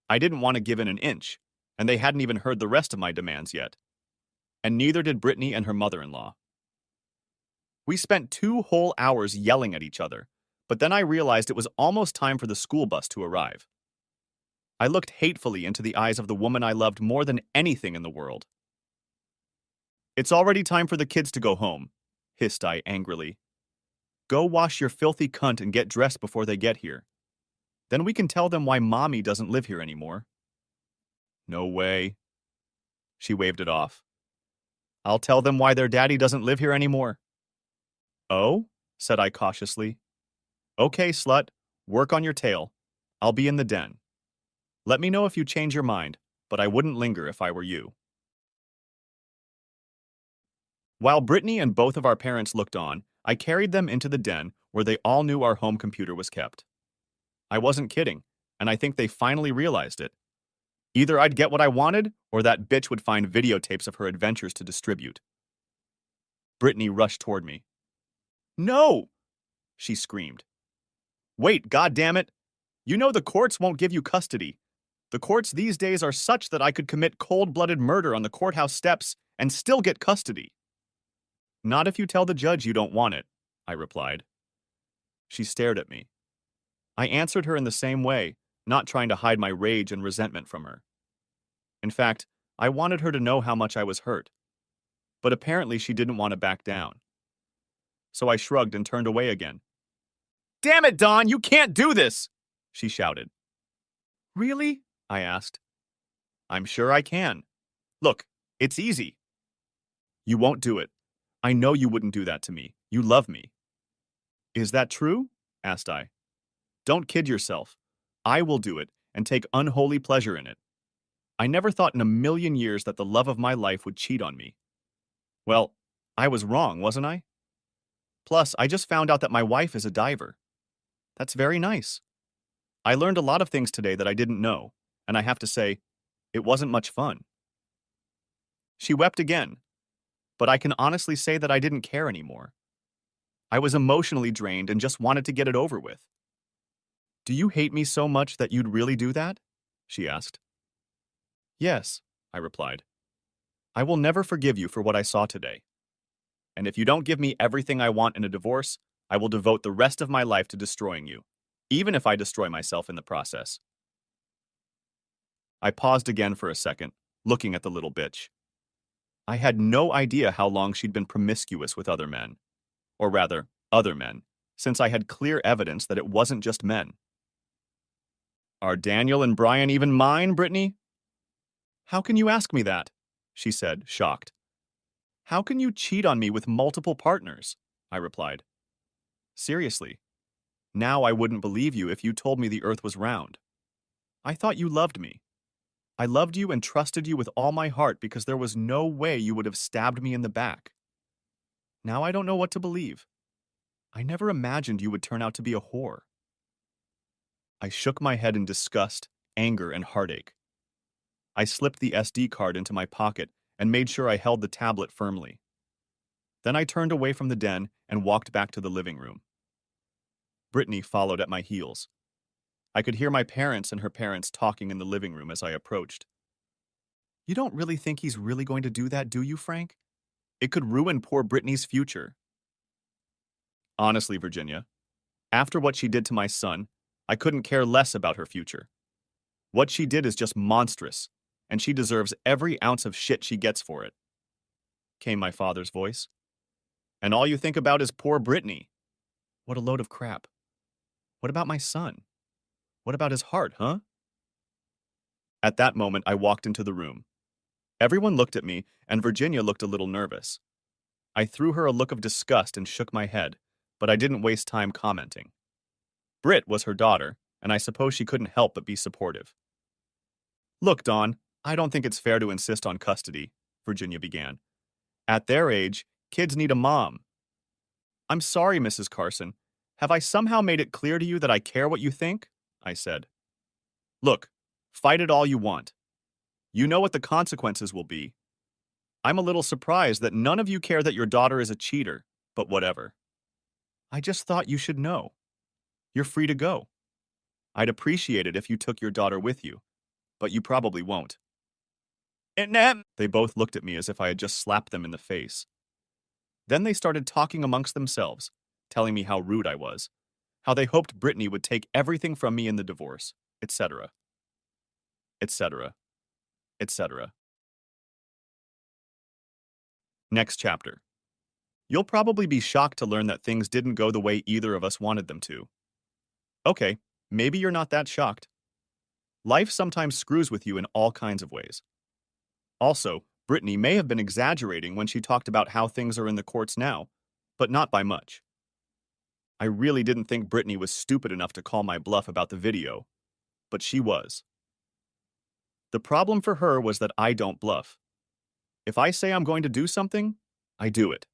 I didn't want to give in an inch, and they hadn't even heard the rest of my demands yet. And neither did Brittany and her mother-in-law. We spent 2 whole hours yelling at each other, but then I realized it was almost time for the school bus to arrive. I looked hatefully into the eyes of the woman I loved more than anything in the world. "It's already time for the kids to go home," hissed I angrily. "Go wash your filthy cunt and get dressed before they get here. Then we can tell them why Mommy doesn't live here anymore." "No way." She waved it off. "I'll tell them why their daddy doesn't live here anymore." "Oh?" said I cautiously. "Okay, slut, work on your tail. I'll be in the den. Let me know if you change your mind, but I wouldn't linger if I were you." While Brittany and both of our parents looked on, I carried them into the den where they all knew our home computer was kept. I wasn't kidding, and I think they finally realized it. Either I'd get what I wanted, or that bitch would find videotapes of her adventures to distribute. Brittany rushed toward me. No! She screamed. Wait, goddammit! You know the courts won't give you custody. The courts these days are such that I could commit cold-blooded murder on the courthouse steps and still get custody. Not if you tell the judge you don't want it, I replied. She stared at me. I answered her in the same way, not trying to hide my rage and resentment from her. In fact, I wanted her to know how much I was hurt. But apparently she didn't want to back down. So I shrugged and turned away again. Damn it, Dawn, you can't do this! She shouted. Really? I asked. I'm sure I can. Look, it's easy. You won't do it. I know you wouldn't do that to me. You love me. Is that true? Asked I. Don't kid yourself. I will do it and take unholy pleasure in it. I never thought in a million years that the love of my life would cheat on me. Well, I was wrong, wasn't I? Plus, I just found out that my wife is a diver. That's very nice. I learned a lot of things today that I didn't know, and I have to say, it wasn't much fun. She wept again, but I can honestly say that I didn't care anymore. I was emotionally drained and just wanted to get it over with. Do you hate me so much that you'd really do that? She asked. Yes, I replied. I will never forgive you for what I saw today. And if you don't give me everything I want in a divorce, I will devote the rest of my life to destroying you, even if I destroy myself in the process. I paused again for a second, looking at the little bitch. I had no idea how long she'd been promiscuous with other men. Or rather, other men, since I had clear evidence that it wasn't just men. Are Daniel and Brian even mine, Brittany? How can you ask me that? She said, shocked. How can you cheat on me with multiple partners? I replied. Seriously, now I wouldn't believe you if you told me the earth was round. I thought you loved me. I loved you and trusted you with all my heart because there was no way you would have stabbed me in the back. Now I don't know what to believe. I never imagined you would turn out to be a whore. I shook my head in disgust, anger, and heartache. I slipped the SD card into my pocket and made sure I held the tablet firmly. Then I turned away from the den and walked back to the living room. Brittany followed at my heels. I could hear my parents and her parents talking in the living room as I approached. You don't really think he's really going to do that, do you, Frank? It could ruin poor Brittany's future. Honestly, Virginia, after what she did to my son, I couldn't care less about her future. What she did is just monstrous, and she deserves every ounce of shit she gets for it, came my father's voice. And all you think about is poor Brittany. What a load of crap. What about my son? What about his heart, huh? At that moment, I walked into the room. Everyone looked at me, and Virginia looked a little nervous. I threw her a look of disgust and shook my head, but I didn't waste time commenting. Britt was her daughter, and I suppose she couldn't help but be supportive. Look, Dawn, I don't think it's fair to insist on custody, Virginia began. At their age, kids need a mom. I'm sorry, Mrs. Carson. Have I somehow made it clear to you that I care what you think? I said. Look, fight it all you want. You know what the consequences will be. I'm a little surprised that none of you care that your daughter is a cheater, but whatever. I just thought you should know. You're free to go. I'd appreciate it if you took your daughter with you, but you probably won't. They both looked at me as if I had just slapped them in the face. Then they started talking amongst themselves, telling me how rude I was, how they hoped Brittany would take everything from me in the divorce, etc., etc., etc. Next chapter. You'll probably be shocked to learn that things didn't go the way either of us wanted them to. Okay, maybe you're not that shocked. Life sometimes screws with you in all kinds of ways. Also, Brittany may have been exaggerating when she talked about how things are in the courts now, but not by much. I really didn't think Brittany was stupid enough to call my bluff about the video, but she was. The problem for her was that I don't bluff. If I say I'm going to do something, I do it.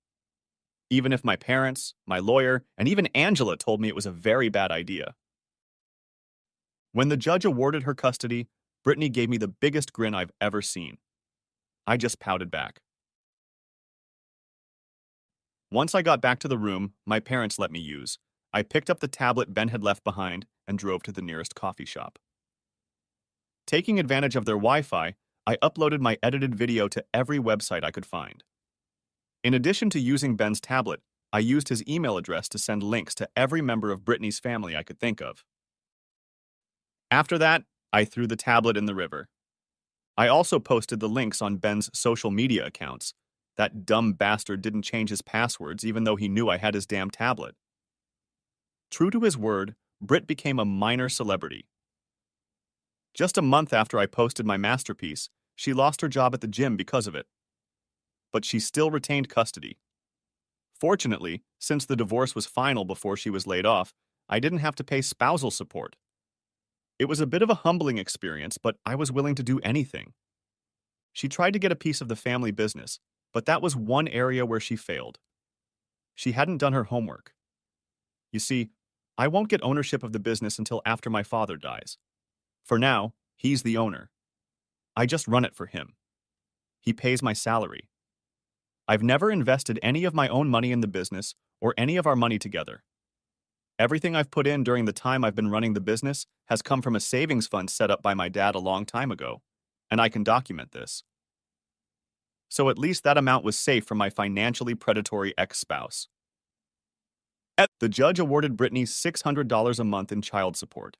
Even if my parents, my lawyer, and even Angela told me it was a very bad idea. When the judge awarded her custody, Brittany gave me the biggest grin I've ever seen. I just pouted back. Once I got back to the room my parents let me use, I picked up the tablet Ben had left behind and drove to the nearest coffee shop. Taking advantage of their Wi-Fi, I uploaded my edited video to every website I could find. In addition to using Ben's tablet, I used his email address to send links to every member of Brittany's family I could think of. After that, I threw the tablet in the river. I also posted the links on Ben's social media accounts. That dumb bastard didn't change his passwords even though he knew I had his damn tablet. True to his word, Britt became a minor celebrity. Just a month after I posted my masterpiece, she lost her job at the gym because of it. But she still retained custody. Fortunately, since the divorce was final before she was laid off, I didn't have to pay spousal support. It was a bit of a humbling experience, but I was willing to do anything. She tried to get a piece of the family business, but that was one area where she failed. She hadn't done her homework. You see, I won't get ownership of the business until after my father dies. For now, he's the owner. I just run it for him. He pays my salary. I've never invested any of my own money in the business or any of our money together. Everything I've put in during the time I've been running the business has come from a savings fund set up by my dad a long time ago, and I can document this. So at least that amount was safe from my financially predatory ex-spouse. The judge awarded Brittany $600 a month in child support.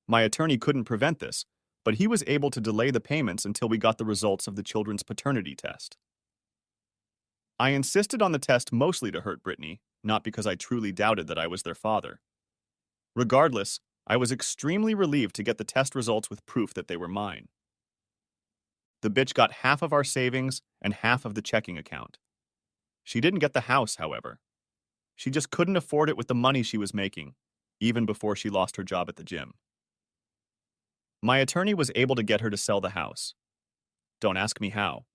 My attorney couldn't prevent this, but he was able to delay the payments until we got the results of the children's paternity test. I insisted on the test mostly to hurt Brittany, not because I truly doubted that I was their father. Regardless, I was extremely relieved to get the test results with proof that they were mine. The bitch got half of our savings and half of the checking account. She didn't get the house, however. She just couldn't afford it with the money she was making, even before she lost her job at the gym. My attorney was able to get her to sell the house. Don't ask me how.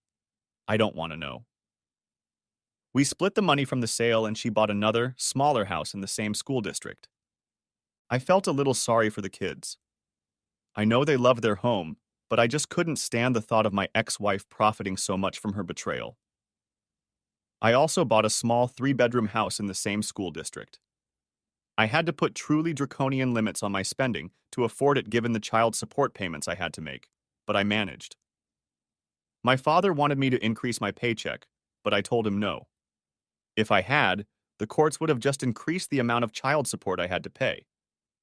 I don't want to know. We split the money from the sale and she bought another, smaller house in the same school district. I felt a little sorry for the kids. I know they loved their home, but I just couldn't stand the thought of my ex-wife profiting so much from her betrayal. I also bought a small 3-bedroom house in the same school district. I had to put truly draconian limits on my spending to afford it given the child support payments I had to make, but I managed. My father wanted me to increase my paycheck, but I told him no. If I had, the courts would have just increased the amount of child support I had to pay,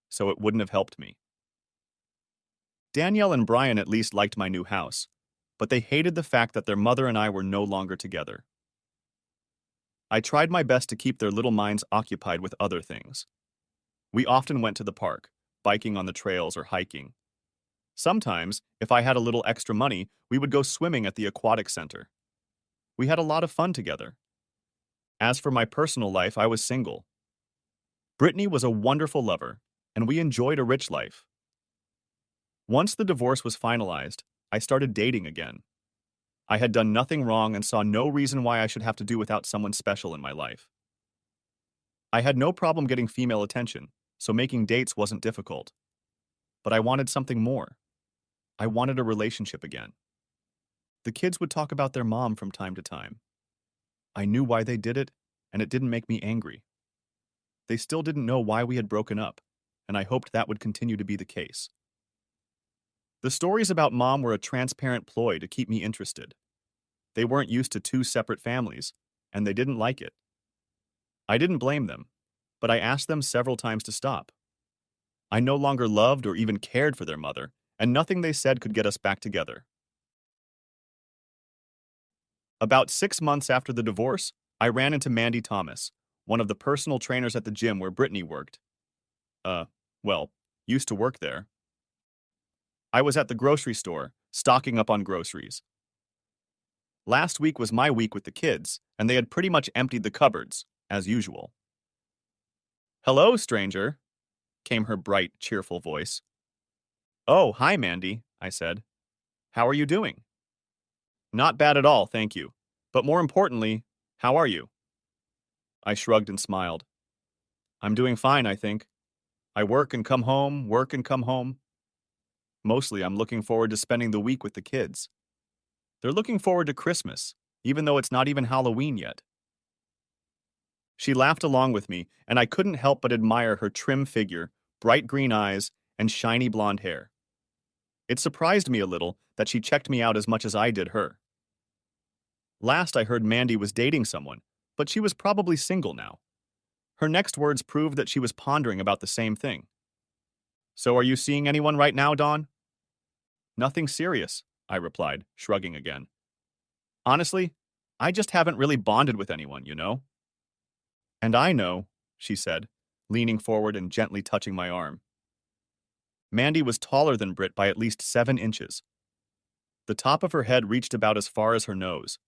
so it wouldn't have helped me. Danielle and Brian at least liked my new house, but they hated the fact that their mother and I were no longer together. I tried my best to keep their little minds occupied with other things. We often went to the park, biking on the trails or hiking. Sometimes, if I had a little extra money, we would go swimming at the aquatic center. We had a lot of fun together. As for my personal life, I was single. Brittany was a wonderful lover, and we enjoyed a rich life. Once the divorce was finalized, I started dating again. I had done nothing wrong and saw no reason why I should have to do without someone special in my life. I had no problem getting female attention, so making dates wasn't difficult. But I wanted something more. I wanted a relationship again. The kids would talk about their mom from time to time. I knew why they did it, and it didn't make me angry. They still didn't know why we had broken up, and I hoped that would continue to be the case. The stories about Mom were a transparent ploy to keep me interested. They weren't used to two separate families, and they didn't like it. I didn't blame them, but I asked them several times to stop. I no longer loved or even cared for their mother, and nothing they said could get us back together. About 6 months after the divorce, I ran into Mandy Thomas, one of the personal trainers at the gym where Brittany worked. Well, used to work there. I was at the grocery store, stocking up on groceries. Last week was my week with the kids, and they had pretty much emptied the cupboards, as usual. "Hello, stranger," came her bright, cheerful voice. "Oh, hi, Mandy," I said. "How are you doing?" "Not bad at all, thank you. But more importantly, how are you?" I shrugged and smiled. "I'm doing fine, I think. I work and come home, work and come home. Mostly, I'm looking forward to spending the week with the kids. They're looking forward to Christmas, even though it's not even Halloween yet. She laughed along with me, and I couldn't help but admire her trim figure, bright green eyes, and shiny blonde hair. It surprised me a little that she checked me out as much as I did her. Last I heard Mandy was dating someone, but she was probably single now. Her next words proved that she was pondering about the same thing. So are you seeing anyone right now, Dawn? Nothing serious, I replied, shrugging again. Honestly, I just haven't really bonded with anyone, you know? And I know, she said, leaning forward and gently touching my arm. Mandy was taller than Britt by at least 7 inches. The top of her head reached about as far as her nose.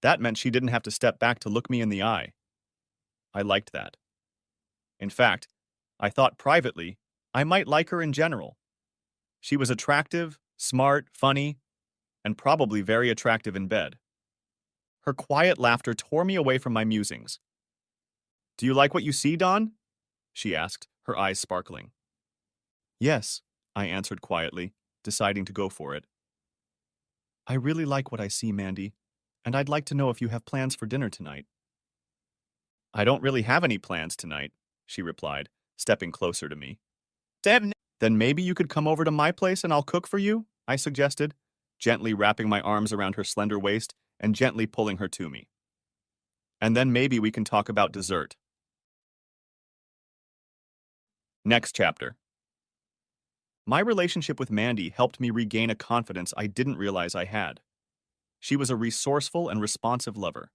That meant she didn't have to step back to look me in the eye. I liked that. In fact, I thought privately I might like her in general. She was attractive, smart, funny, and probably very attractive in bed. Her quiet laughter tore me away from my musings. Do you like what you see, Dawn? She asked, her eyes sparkling. Yes, I answered quietly, deciding to go for it. I really like what I see, Mandy, and I'd like to know if you have plans for dinner tonight. I don't really have any plans tonight, she replied, stepping closer to me. Then maybe you could come over to my place and I'll cook for you, I suggested, gently wrapping my arms around her slender waist and gently pulling her to me. And then maybe we can talk about dessert. Next chapter. My relationship with Mandy helped me regain a confidence I didn't realize I had. She was a resourceful and responsive lover.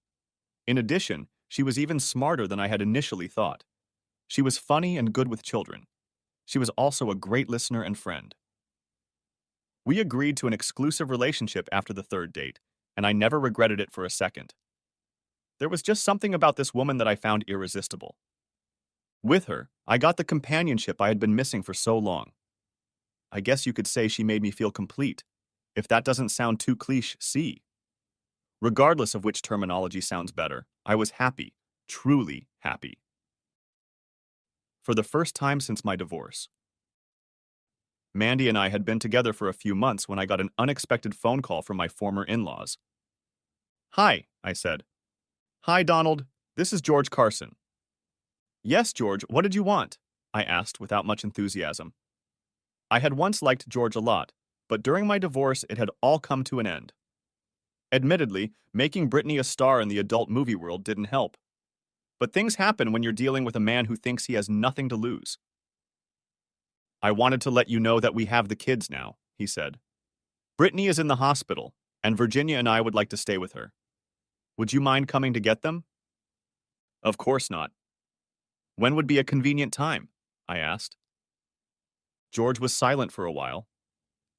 In addition, she was even smarter than I had initially thought. She was funny and good with children. She was also a great listener and friend. We agreed to an exclusive relationship after the third date, and I never regretted it for a second. There was just something about this woman that I found irresistible. With her, I got the companionship I had been missing for so long. I guess you could say she made me feel complete. If that doesn't sound too cliché. Regardless of which terminology sounds better, I was happy, truly happy. For the first time since my divorce. Mandy and I had been together for a few months when I got an unexpected phone call from my former in-laws. Hi, I said. Hi, Donald. This is George Carson. Yes, George, what did you want? I asked without much enthusiasm. I had once liked George a lot, but during my divorce it had all come to an end. Admittedly, making Brittany a star in the adult movie world didn't help. But things happen when you're dealing with a man who thinks he has nothing to lose. I wanted to let you know that we have the kids now, he said. Brittany is in the hospital, and Virginia and I would like to stay with her. Would you mind coming to get them? Of course not. When would be a convenient time? I asked. George was silent for a while.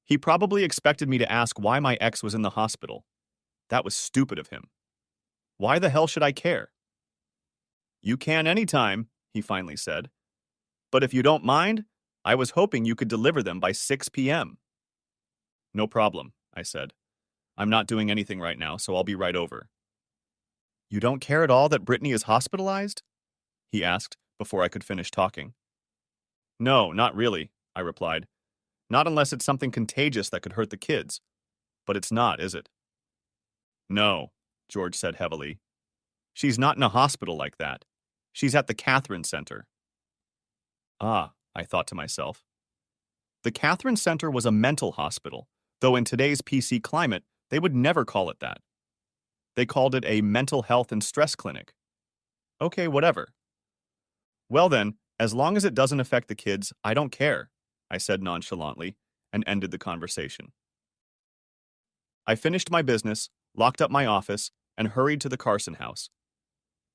He probably expected me to ask why my ex was in the hospital. That was stupid of him. Why the hell should I care? You can anytime, he finally said. But if you don't mind, I was hoping you could deliver them by 6 p.m. No problem, I said. I'm not doing anything right now, so I'll be right over. You don't care at all that Brittany is hospitalized? He asked before I could finish talking. No, not really, I replied. Not unless it's something contagious that could hurt the kids. But it's not, is it? No, George said heavily. She's not in a hospital like that. She's at the Catherine Center. Ah, I thought to myself. The Catherine Center was a mental hospital, though in today's PC climate, they would never call it that. They called it a mental health and stress clinic. Okay, whatever. Well then, as long as it doesn't affect the kids, I don't care, I said nonchalantly, and ended the conversation. I finished my business, locked up my office, and hurried to the Carson house.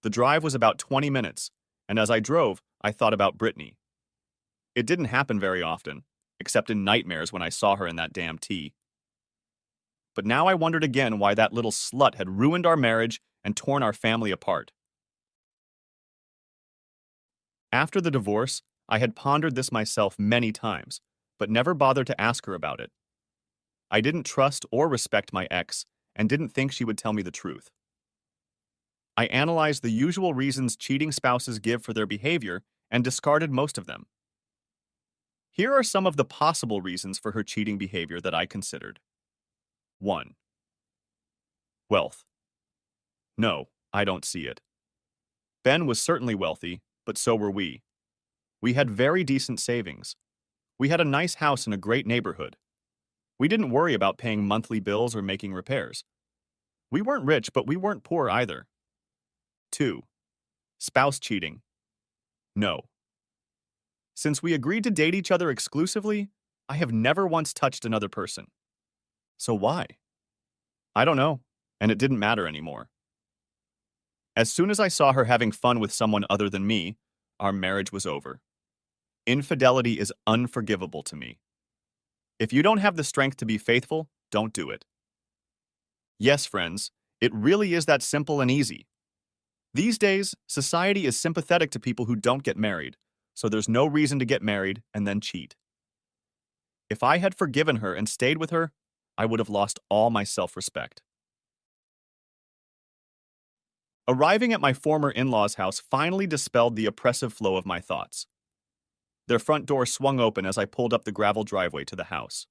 The drive was about 20 minutes, and as I drove, I thought about Brittany. It didn't happen very often, except in nightmares when I saw her in that damn tea. But now I wondered again why that little slut had ruined our marriage and torn our family apart. After the divorce, I had pondered this myself many times, but never bothered to ask her about it. I didn't trust or respect my ex, and didn't think she would tell me the truth. I analyzed the usual reasons cheating spouses give for their behavior and discarded most of them. Here are some of the possible reasons for her cheating behavior that I considered. 1. Wealth. No, I don't see it. Ben was certainly wealthy, but so were we. We had very decent savings. We had a nice house in a great neighborhood. We didn't worry about paying monthly bills or making repairs. We weren't rich, but we weren't poor either. 2. Spouse cheating. No. Since we agreed to date each other exclusively, I have never once touched another person. So why? I don't know, and it didn't matter anymore. As soon as I saw her having fun with someone other than me, our marriage was over. Infidelity is unforgivable to me. If you don't have the strength to be faithful, don't do it. Yes, friends, it really is that simple and easy. These days, society is sympathetic to people who don't get married, so there's no reason to get married and then cheat. If I had forgiven her and stayed with her, I would have lost all my self-respect. Arriving at my former in-laws' house finally dispelled the oppressive flow of my thoughts. Their front door swung open as I pulled up the gravel driveway to the house.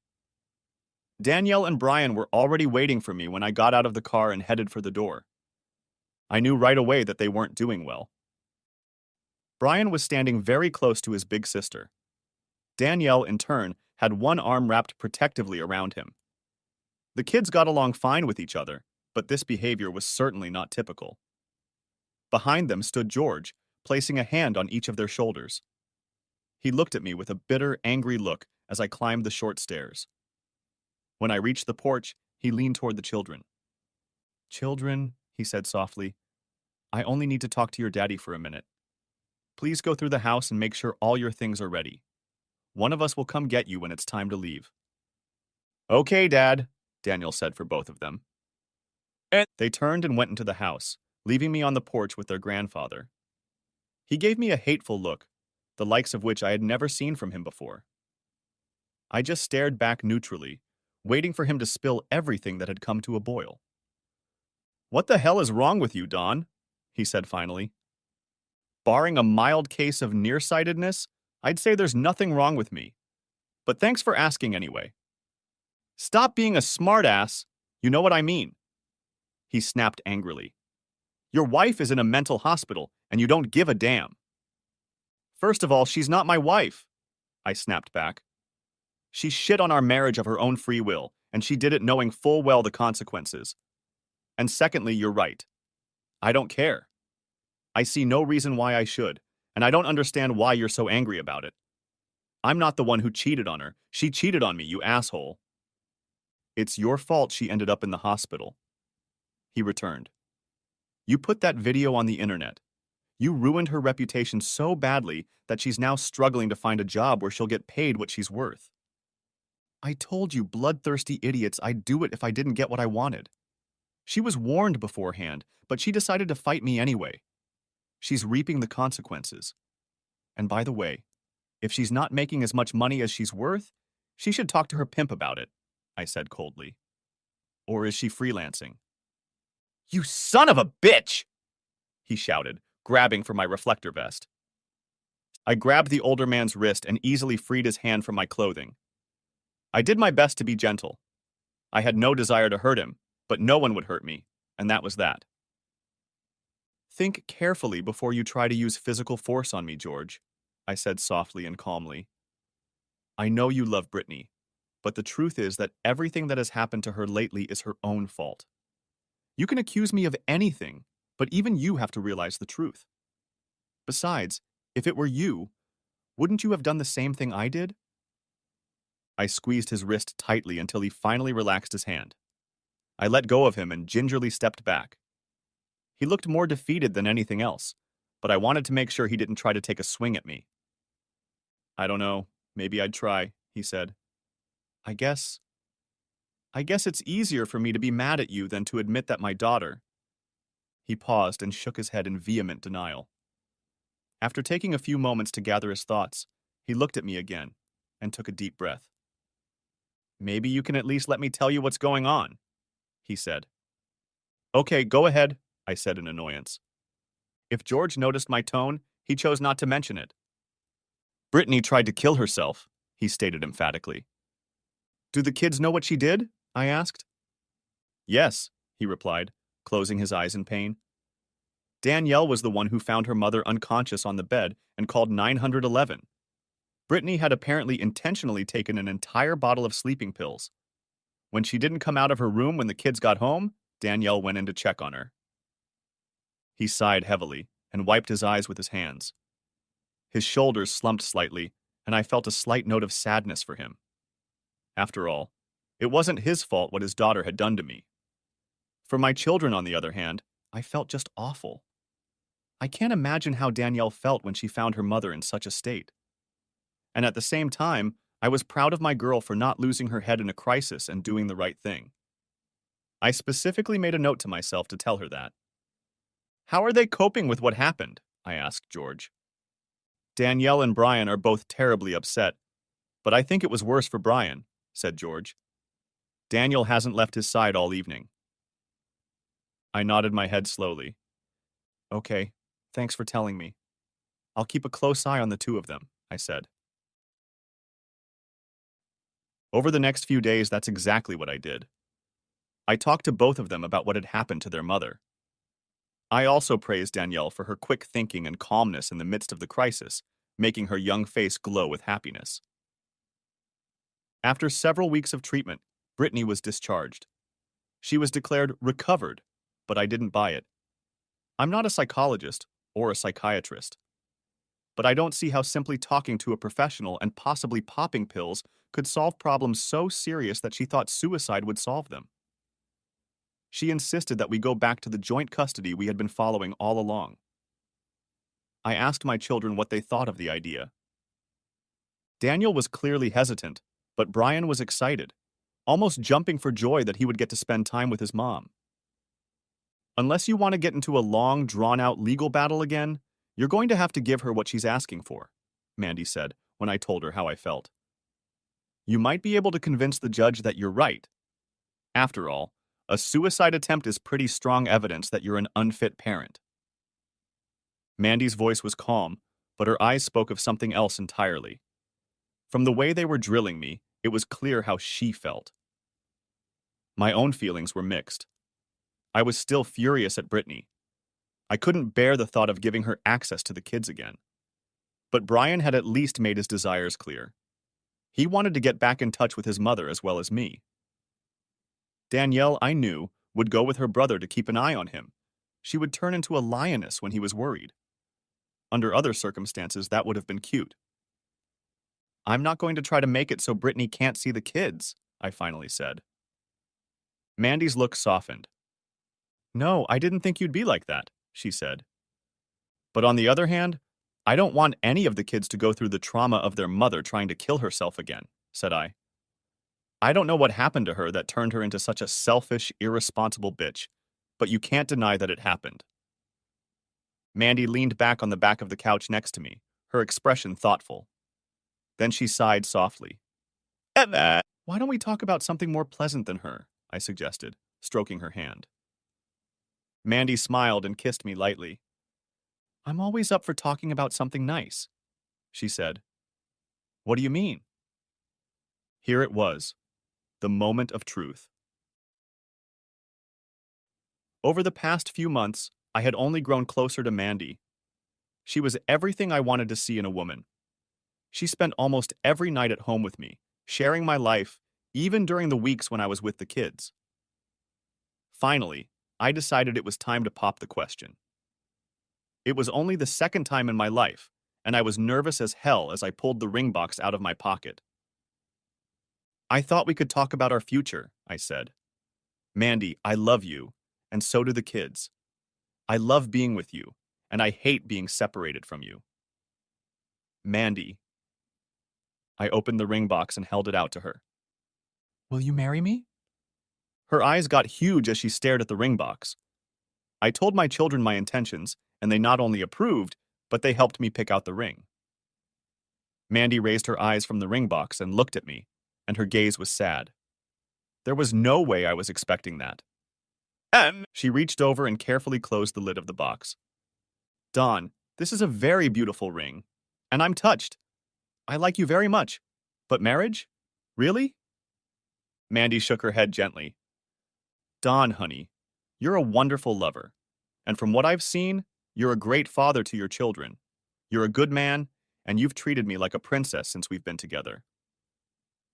Danielle and Brian were already waiting for me when I got out of the car and headed for the door. I knew right away that they weren't doing well. Brian was standing very close to his big sister. Danielle, in turn, had one arm wrapped protectively around him. The kids got along fine with each other, but this behavior was certainly not typical. Behind them stood George, placing a hand on each of their shoulders. He looked at me with a bitter, angry look as I climbed the short stairs. When I reached the porch, he leaned toward the children. "Children," he said softly, "I only need to talk to your daddy for a minute. Please go through the house and make sure all your things are ready. One of us will come get you when it's time to leave." "Okay, Dad," Daniel said for both of them. And they turned and went into the house, leaving me on the porch with their grandfather. He gave me a hateful look, the likes of which I had never seen from him before. I just stared back neutrally, waiting for him to spill everything that had come to a boil. "What the hell is wrong with you, Don?" he said finally. "Barring a mild case of nearsightedness, I'd say there's nothing wrong with me. But thanks for asking anyway." "Stop being a smartass. You know what I mean," he snapped angrily. "Your wife is in a mental hospital, and you don't give a damn." "First of all, she's not my wife," I snapped back. "She shit on our marriage of her own free will, and she did it knowing full well the consequences. And secondly, you're right. I don't care. I see no reason why I should, and I don't understand why you're so angry about it. I'm not the one who cheated on her. She cheated on me, you asshole." "It's your fault she ended up in the hospital," he returned. "You put that video on the internet. You ruined her reputation so badly that she's now struggling to find a job where she'll get paid what she's worth. I told you bloodthirsty idiots I'd do it if I didn't get what I wanted. She was warned beforehand, but she decided to fight me anyway. She's reaping the consequences. And by the way, if she's not making as much money as she's worth, she should talk to her pimp about it," I said coldly. "Or is she freelancing?" "You son of a bitch!" he shouted, grabbing for my reflector vest. I grabbed the older man's wrist and easily freed his hand from my clothing. I did my best to be gentle. I had no desire to hurt him, but no one would hurt me, and that was that. "Think carefully before you try to use physical force on me, George," I said softly and calmly. "I know you love Brittany, but the truth is that everything that has happened to her lately is her own fault. You can accuse me of anything, but even you have to realize the truth. Besides, if it were you, wouldn't you have done the same thing I did?" I squeezed his wrist tightly until he finally relaxed his hand. I let go of him and gingerly stepped back. He looked more defeated than anything else, but I wanted to make sure he didn't try to take a swing at me. "I don't know, maybe I'd try," he said. I guess it's easier for me to be mad at you than to admit that my daughter—" He paused and shook his head in vehement denial. After taking a few moments to gather his thoughts, he looked at me again and took a deep breath. "Maybe you can at least let me tell you what's going on," he said. "Okay, go ahead," I said in annoyance. If George noticed my tone, he chose not to mention it. "Brittany tried to kill herself," he stated emphatically. Do the kids know what she did? I asked. Yes, he replied, closing his eyes in pain. Danielle was the one who found her mother unconscious on the bed and called 911. Brittany had apparently intentionally taken an entire bottle of sleeping pills. When she didn't come out of her room when the kids got home, Danielle went in to check on her. He sighed heavily and wiped his eyes with his hands. His shoulders slumped slightly, and I felt a slight note of sadness for him. After all, it wasn't his fault what his daughter had done to me. For my children, on the other hand, I felt just awful. I can't imagine how Danielle felt when she found her mother in such a state. And at the same time, I was proud of my girl for not losing her head in a crisis and doing the right thing. I specifically made a note to myself to tell her that. How are they coping with what happened? I asked George. Danielle and Brian are both terribly upset, but I think it was worse for Brian, said George. Daniel hasn't left his side all evening. I nodded my head slowly. Okay, thanks for telling me. I'll keep a close eye on the two of them, I said. Over the next few days, that's exactly what I did. I talked to both of them about what had happened to their mother. I also praised Danielle for her quick thinking and calmness in the midst of the crisis, making her young face glow with happiness. After several weeks of treatment, Brittany was discharged. She was declared recovered, but I didn't buy it. I'm not a psychologist or a psychiatrist, but I don't see how simply talking to a professional and possibly popping pills could solve problems so serious that she thought suicide would solve them. She insisted that we go back to the joint custody we had been following all along. I asked my children what they thought of the idea. Daniel was clearly hesitant, but Brian was excited, almost jumping for joy that he would get to spend time with his mom. Unless you want to get into a long, drawn-out legal battle again, you're going to have to give her what she's asking for, Mandy said when I told her how I felt. You might be able to convince the judge that you're right. After all, a suicide attempt is pretty strong evidence that you're an unfit parent. Mandy's voice was calm, but her eyes spoke of something else entirely. From the way they were drilling me, it was clear how she felt. My own feelings were mixed. I was still furious at Brittany. I couldn't bear the thought of giving her access to the kids again. But Brian had at least made his desires clear. He wanted to get back in touch with his mother as well as me. Danielle, I knew, would go with her brother to keep an eye on him. She would turn into a lioness when he was worried. Under other circumstances, that would have been cute. I'm not going to try to make it so Brittany can't see the kids, I finally said. Mandy's look softened. No, I didn't think you'd be like that, she said. But on the other hand, I don't want any of the kids to go through the trauma of their mother trying to kill herself again, said I. I don't know what happened to her that turned her into such a selfish, irresponsible bitch, but you can't deny that it happened. Mandy leaned back on the back of the couch next to me, her expression thoughtful. Then she sighed softly. Why don't we talk about something more pleasant than her? I suggested, stroking her hand. Mandy smiled and kissed me lightly. I'm always up for talking about something nice, she said. What do you mean? Here it was, the moment of truth. Over the past few months, I had only grown closer to Mandy. She was everything I wanted to see in a woman. She spent almost every night at home with me, sharing my life, even during the weeks when I was with the kids. Finally, I decided it was time to pop the question. It was only the second time in my life, and I was nervous as hell as I pulled the ring box out of my pocket. I thought we could talk about our future, I said. Mandy, I love you, and so do the kids. I love being with you, and I hate being separated from you. Mandy. I opened the ring box and held it out to her. Will you marry me? Her eyes got huge as she stared at the ring box. I told my children my intentions, and they not only approved, but they helped me pick out the ring. Mandy raised her eyes from the ring box and looked at me, and her gaze was sad. There was no way I was expecting that. She reached over and carefully closed the lid of the box. Dawn, this is a very beautiful ring, and I'm touched. I like you very much, But marriage? Really? Mandy shook her head gently. Dawn, honey, you're a wonderful lover. And from what I've seen, you're a great father to your children. You're a good man, and you've treated me like a princess since we've been together.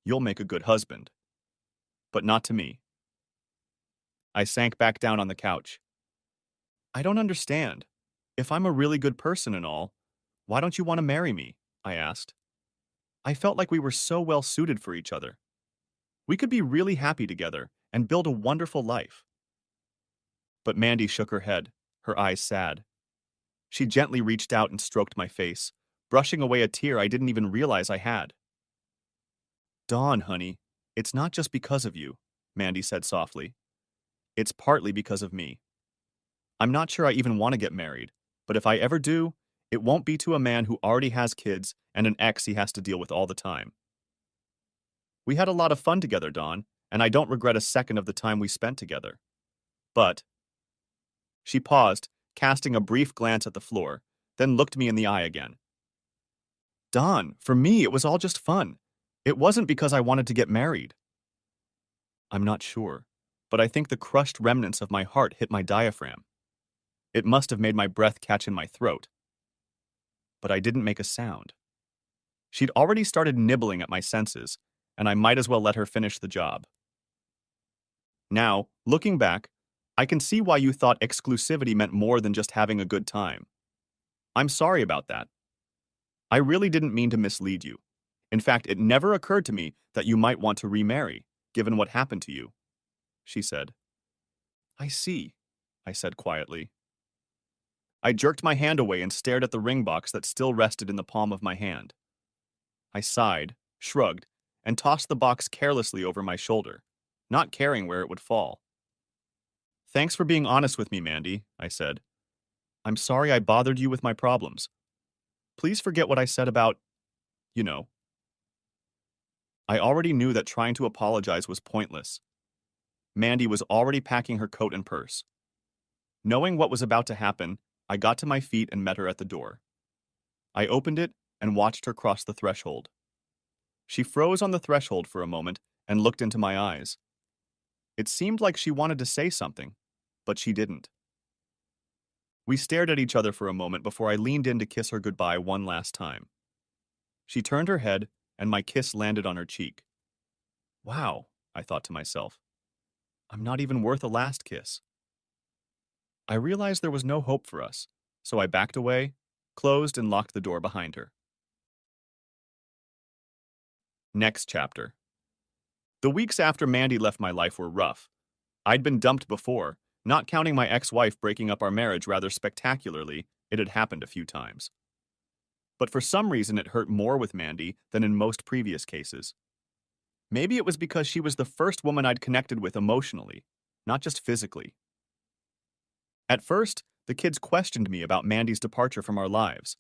You'll make a good husband. But not to me. I sank back down on the couch. I don't understand. If I'm a really good person and all, why don't you want to marry me? I asked. I felt like we were so well suited for each other. We could be really happy together and build a wonderful life. But Mandy shook her head, her eyes sad. She gently reached out and stroked my face, brushing away a tear I didn't even realize I had. Dawn, honey, it's not just because of you, Mandy said softly. It's partly because of me. I'm not sure I even want to get married, but if I ever do, it won't be to a man who already has kids and an ex he has to deal with all the time. We had a lot of fun together, Dawn, and I don't regret a second of the time we spent together. But she paused, casting a brief glance at the floor, then looked me in the eye again. Dawn, for me, it was all just fun. It wasn't because I wanted to get married. I'm not sure, but I think the crushed remnants of my heart hit my diaphragm. It must have made my breath catch in my throat. But I didn't make a sound. She'd already started nibbling at my senses, and I might as well let her finish the job. Now, looking back, I can see why you thought exclusivity meant more than just having a good time. I'm sorry about that. I really didn't mean to mislead you. In fact, it never occurred to me that you might want to remarry, given what happened to you, she said. I see, I said quietly. I jerked my hand away and stared at the ring box that still rested in the palm of my hand. I sighed, shrugged, and tossed the box carelessly over my shoulder, not caring where it would fall. Thanks for being honest with me, Mandy, I said. I'm sorry I bothered you with my problems. Please forget what I said about, you know. I already knew that trying to apologize was pointless. Mandy was already packing her coat and purse. Knowing what was about to happen, I got to my feet and met her at the door. I opened it and watched her cross the threshold. She froze on the threshold for a moment and looked into my eyes. It seemed like she wanted to say something, but she didn't. We stared at each other for a moment before I leaned in to kiss her goodbye one last time. She turned her head, and my kiss landed on her cheek. Wow, I thought to myself. I'm not even worth a last kiss. I realized there was no hope for us, so I backed away, closed and locked the door behind her. Next chapter. The weeks after Mandy left my life were rough. I'd been dumped before, not counting my ex-wife breaking up our marriage rather spectacularly. It had happened a few times. But for some reason it hurt more with Mandy than in most previous cases. Maybe it was because she was the first woman I'd connected with emotionally, not just physically. At first, the kids questioned me about Mandy's departure from our lives.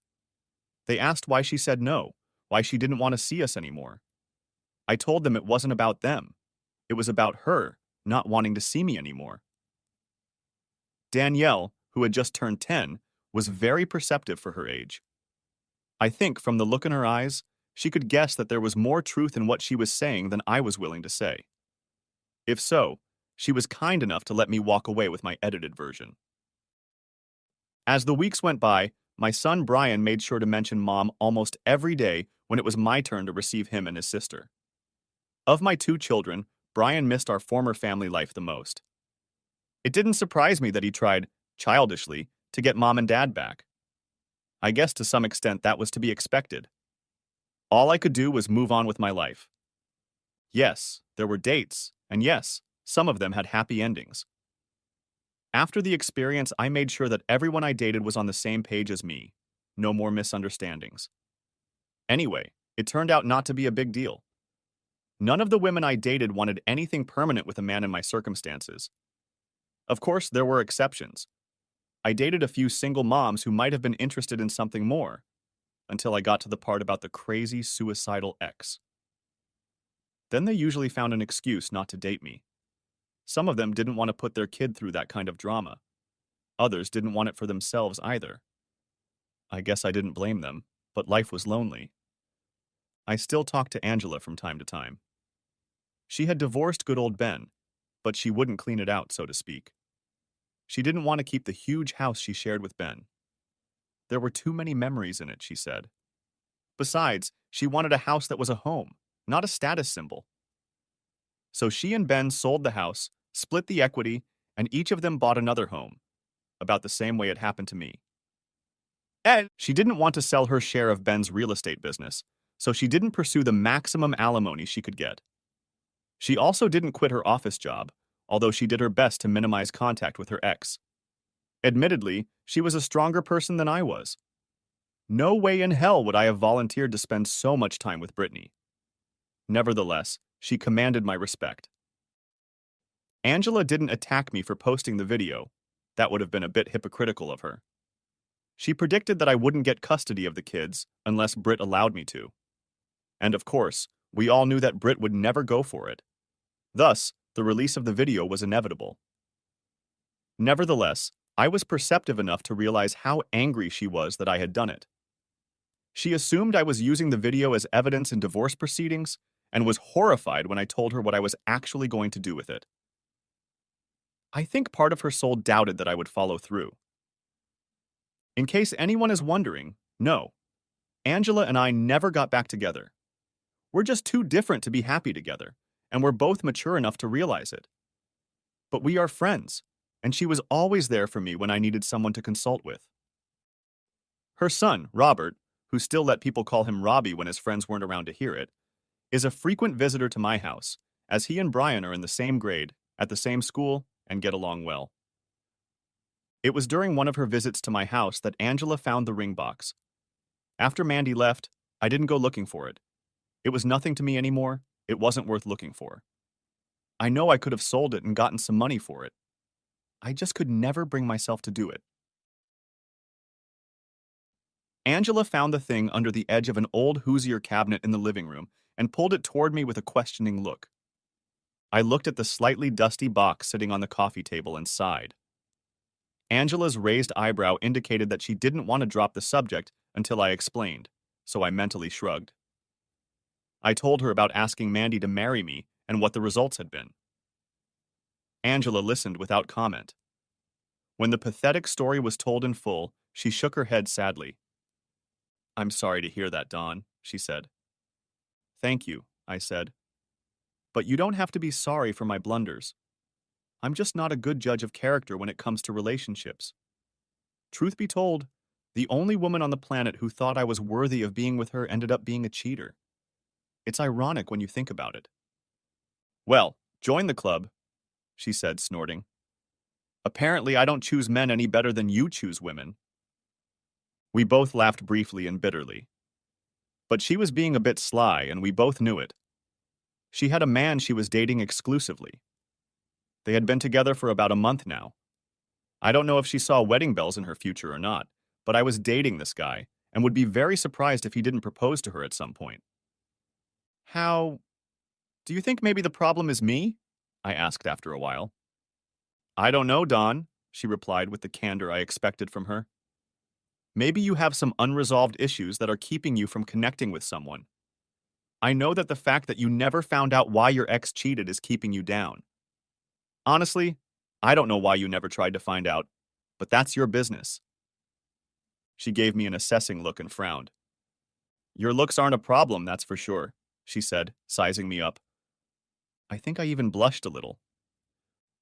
They asked why she said no, why she didn't want to see us anymore. I told them it wasn't about them. It was about her not wanting to see me anymore. Danielle, who had just turned 10, was very perceptive for her age. I think, from the look in her eyes, she could guess that there was more truth in what she was saying than I was willing to say. If so, she was kind enough to let me walk away with my edited version. As the weeks went by, my son Brian made sure to mention Mom almost every day when it was my turn to receive him and his sister. Of my two children, Brian missed our former family life the most. It didn't surprise me that he tried, childishly, to get Mom and Dad back. I guess to some extent that was to be expected. All I could do was move on with my life. Yes, there were dates, and yes, some of them had happy endings. After the experience, I made sure that everyone I dated was on the same page as me. No more misunderstandings. Anyway, it turned out not to be a big deal. None of the women I dated wanted anything permanent with a man in my circumstances. Of course, there were exceptions. I dated a few single moms who might have been interested in something more, until I got to the part about the crazy, suicidal ex. Then they usually found an excuse not to date me. Some of them didn't want to put their kid through that kind of drama. Others didn't want it for themselves either. I guess I didn't blame them, but life was lonely. I still talked to Angela from time to time. She had divorced good old Ben, but she wouldn't clean it out, so to speak. She didn't want to keep the huge house she shared with Ben. There were too many memories in it, she said. Besides, she wanted a house that was a home, not a status symbol. So she and Ben sold the house, split the equity, and each of them bought another home, about the same way it happened to me. And she didn't want to sell her share of Ben's real estate business, so she didn't pursue the maximum alimony she could get. She also didn't quit her office job, although she did her best to minimize contact with her ex. Admittedly, she was a stronger person than I was. No way in hell would I have volunteered to spend so much time with Brittany. Nevertheless, she commanded my respect. Angela didn't attack me for posting the video. That would have been a bit hypocritical of her. She predicted that I wouldn't get custody of the kids unless Britt allowed me to. And of course, we all knew that Britt would never go for it. Thus, the release of the video was inevitable. Nevertheless, I was perceptive enough to realize how angry she was that I had done it. She assumed I was using the video as evidence in divorce proceedings and was horrified when I told her what I was actually going to do with it. I think part of her soul doubted that I would follow through. In case anyone is wondering, no, Angela and I never got back together. We're just too different to be happy together, and we're both mature enough to realize it. But we are friends, and she was always there for me when I needed someone to consult with. Her son, Robert, who still let people call him Robbie when his friends weren't around to hear it, is a frequent visitor to my house, as he and Brian are in the same grade, at the same school, and get along well. It was during one of her visits to my house that Angela found the ring box. After Mandy left, I didn't go looking for it. It was nothing to me anymore. It wasn't worth looking for. I know I could have sold it and gotten some money for it. I just could never bring myself to do it. Angela found the thing under the edge of an old Hoosier cabinet in the living room and pulled it toward me with a questioning look. I looked at the slightly dusty box sitting on the coffee table and sighed. Angela's raised eyebrow indicated that she didn't want to drop the subject until I explained, so I mentally shrugged. I told her about asking Mandy to marry me and what the results had been. Angela listened without comment. When the pathetic story was told in full, she shook her head sadly. "I'm sorry to hear that, Dawn," she said. "Thank you," I said. "But you don't have to be sorry for my blunders. I'm just not a good judge of character when it comes to relationships. Truth be told, the only woman on the planet who thought I was worthy of being with her ended up being a cheater. It's ironic when you think about it." "Well, join the club," she said, snorting. "Apparently I don't choose men any better than you choose women." We both laughed briefly and bitterly. But she was being a bit sly, and we both knew it. She had a man she was dating exclusively. They had been together for about a month now. I don't know if she saw wedding bells in her future or not, but I was dating this guy, and would be very surprised if he didn't propose to her at some point. "How? Do you think maybe the problem is me?" I asked after a while. "I don't know, Dawn," she replied with the candor I expected from her. "Maybe you have some unresolved issues that are keeping you from connecting with someone. I know that the fact that you never found out why your ex cheated is keeping you down. Honestly, I don't know why you never tried to find out, but that's your business." She gave me an assessing look and frowned. "Your looks aren't a problem, that's for sure," she said, sizing me up. I think I even blushed a little.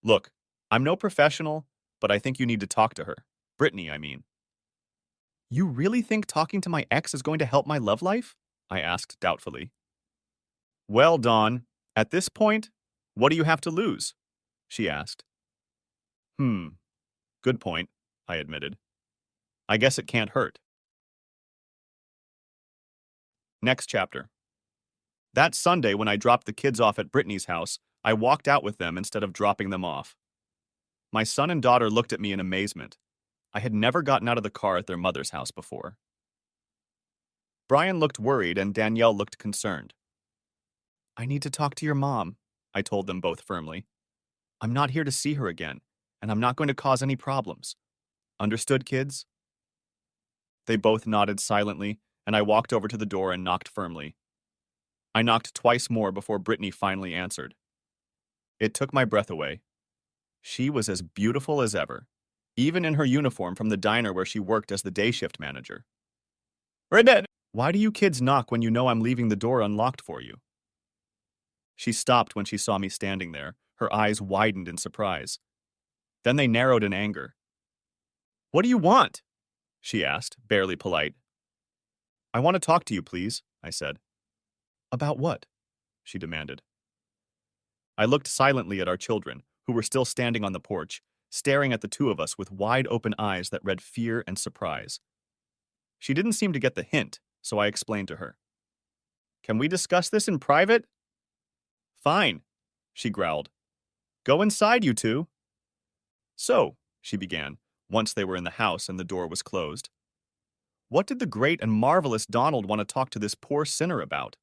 "Look, I'm no professional, but I think you need to talk to her. Brittany, I mean." "You really think talking to my ex is going to help my love life?" I asked doubtfully. "Well, Dawn, at this point, what do you have to lose?" she asked. Good point," I admitted. "I guess it can't hurt." Next chapter. That Sunday when I dropped the kids off at Brittany's house, I walked out with them instead of dropping them off. My son and daughter looked at me in amazement. I had never gotten out of the car at their mother's house before. Brian looked worried and Danielle looked concerned. "I need to talk to your mom," I told them both firmly. "I'm not here to see her again, and I'm not going to cause any problems. Understood, kids?" They both nodded silently, and I walked over to the door and knocked firmly. I knocked twice more before Brittany finally answered. It took my breath away. She was as beautiful as ever, even in her uniform from the diner where she worked as the day shift manager. Brittany! Why do you kids knock when you know I'm leaving the door unlocked for you? She stopped when she saw me standing there, her eyes widened in surprise. Then they narrowed in anger. What do you want? She asked, barely polite. I want to talk to you, please, I said. About what? She demanded. I looked silently at our children, who were still standing on the porch, staring at the two of us with wide open eyes that read fear and surprise. She didn't seem to get the hint, so I explained to her. Can we discuss this in private? Fine, she growled. Go inside, you two. So, she began, once they were in the house and the door was closed. What did the great and marvelous Donald want to talk to this poor sinner about?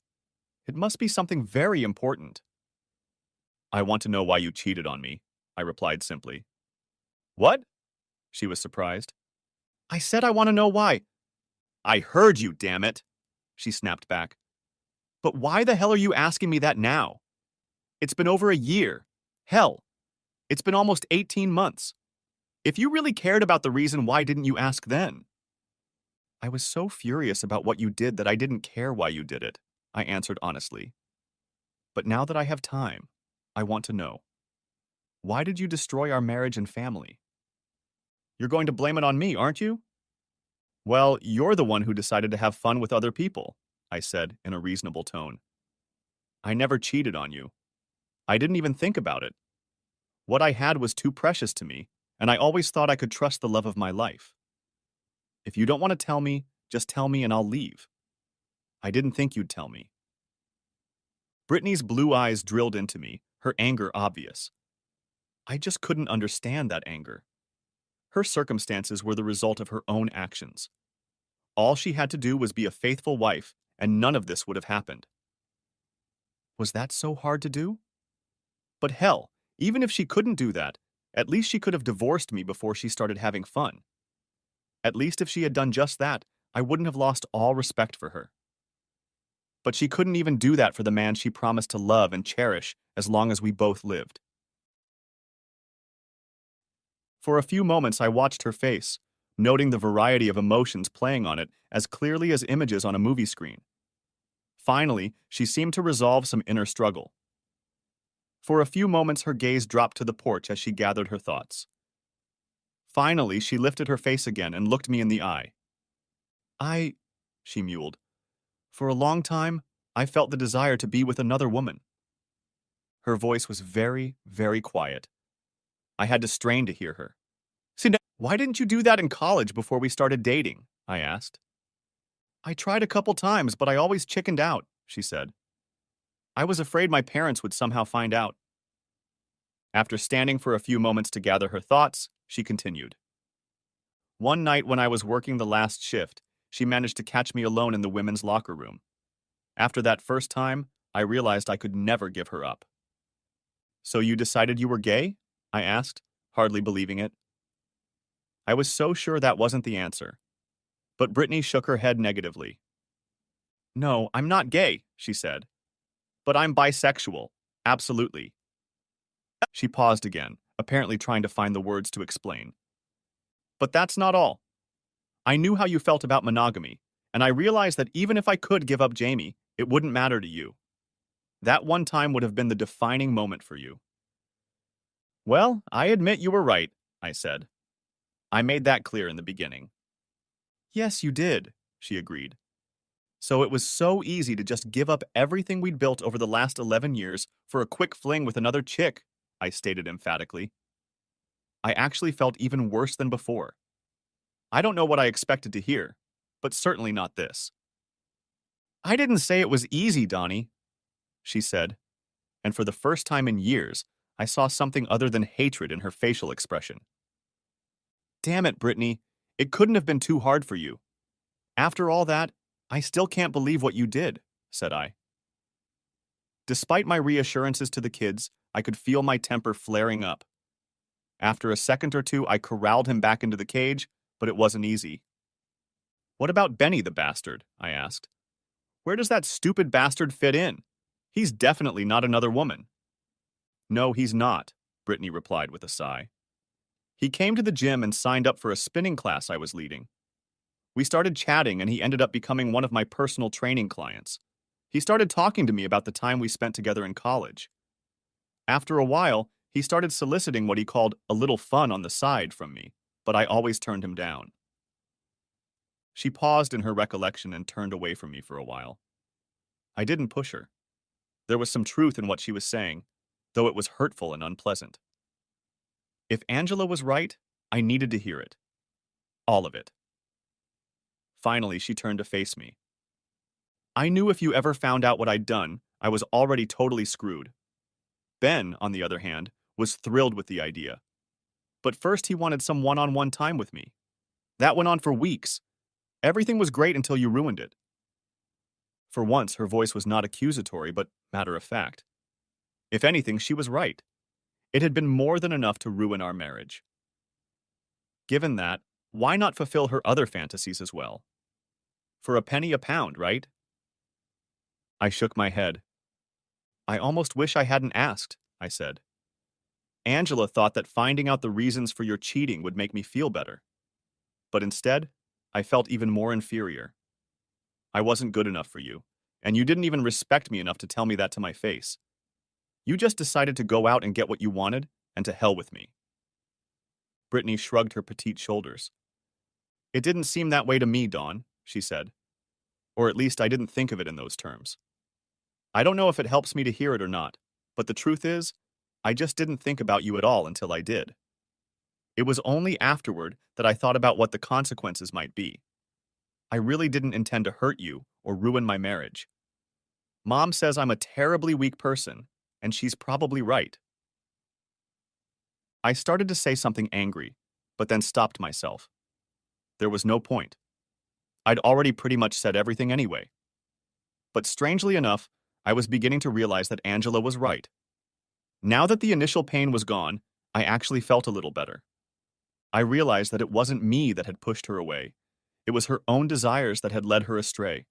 It must be something very important. I want to know why you cheated on me, I replied simply. What? She was surprised. I said I want to know why. I heard you, damn it, she snapped back. But why the hell are you asking me that now? It's been over a year. Hell, it's been almost 18 months. If you really cared about the reason, why didn't you ask then? I was so furious about what you did that I didn't care why you did it, I answered honestly. But now that I have time, I want to know. Why did you destroy our marriage and family? You're going to blame it on me, aren't you? Well, you're the one who decided to have fun with other people, I said in a reasonable tone. I never cheated on you. I didn't even think about it. What I had was too precious to me, and I always thought I could trust the love of my life. If you don't want to tell me, just tell me and I'll leave. I didn't think you'd tell me. Brittany's blue eyes drilled into me, her anger obvious. I just couldn't understand that anger. Her circumstances were the result of her own actions. All she had to do was be a faithful wife, and none of this would have happened. Was that so hard to do? But hell, even if she couldn't do that, at least she could have divorced me before she started having fun. At least if she had done just that, I wouldn't have lost all respect for her. But she couldn't even do that for the man she promised to love and cherish as long as we both lived. For a few moments I watched her face, noting the variety of emotions playing on it as clearly as images on a movie screen. Finally, she seemed to resolve some inner struggle. For a few moments her gaze dropped to the porch as she gathered her thoughts. Finally, she lifted her face again and looked me in the eye. She mewed. For a long time, I felt the desire to be with another woman. Her voice was very, very quiet. I had to strain to hear her. Why didn't you do that in college before we started dating? I asked. I tried a couple times, but I always chickened out, she said. I was afraid my parents would somehow find out. After standing for a few moments to gather her thoughts, she continued. One night when I was working the last shift, she managed to catch me alone in the women's locker room. After that first time, I realized I could never give her up. So you decided you were gay? I asked, hardly believing it. I was so sure that wasn't the answer. But Brittany shook her head negatively. No, I'm not gay, she said. But I'm bisexual, absolutely. She paused again, apparently trying to find the words to explain. But that's not all. I knew how you felt about monogamy, and I realized that even if I could give up Jamie, it wouldn't matter to you. That one time would have been the defining moment for you. Well, I admit you were right, I said. I made that clear in the beginning. Yes, you did, she agreed. So it was so easy to just give up everything we'd built over the last 11 years for a quick fling with another chick, I stated emphatically. I actually felt even worse than before. I don't know what I expected to hear, but certainly not this. I didn't say it was easy, Donnie, she said, and for the first time in years, I saw something other than hatred in her facial expression. Damn it, Brittany, it couldn't have been too hard for you. After all that, I still can't believe what you did, said I. Despite my reassurances to the kids, I could feel my temper flaring up. After a second or two, I corralled him back into the cage, but it wasn't easy. What about Benny the bastard? I asked. Where does that stupid bastard fit in? He's definitely not another woman. No, he's not, Brittany replied with a sigh. He came to the gym and signed up for a spinning class I was leading. We started chatting and he ended up becoming one of my personal training clients. He started talking to me about the time we spent together in college. After a while, he started soliciting what he called a little fun on the side from me, but I always turned him down. She paused in her recollection and turned away from me for a while. I didn't push her. There was some truth in what she was saying, though it was hurtful and unpleasant. If Angela was right, I needed to hear it. All of it. Finally, she turned to face me. I knew if you ever found out what I'd done, I was already totally screwed. Ben, on the other hand, was thrilled with the idea. But first he wanted some one-on-one time with me. That went on for weeks. Everything was great until you ruined it. For once, her voice was not accusatory, but matter of fact. If anything, she was right. It had been more than enough to ruin our marriage. Given that, why not fulfill her other fantasies as well? For a penny a pound, right? I shook my head. I almost wish I hadn't asked, I said. Angela thought that finding out the reasons for your cheating would make me feel better. But instead, I felt even more inferior. I wasn't good enough for you, and you didn't even respect me enough to tell me that to my face. You just decided to go out and get what you wanted, and to hell with me. Brittany shrugged her petite shoulders. It didn't seem that way to me, Dawn, she said. Or at least I didn't think of it in those terms. I don't know if it helps me to hear it or not, but the truth is, I just didn't think about you at all until I did. It was only afterward that I thought about what the consequences might be. I really didn't intend to hurt you or ruin my marriage. Mom says I'm a terribly weak person, and she's probably right. I started to say something angry, but then stopped myself. There was no point. I'd already pretty much said everything anyway. But strangely enough, I was beginning to realize that Angela was right. Now that the initial pain was gone, I actually felt a little better. I realized that it wasn't me that had pushed her away. It was her own desires that had led her astray.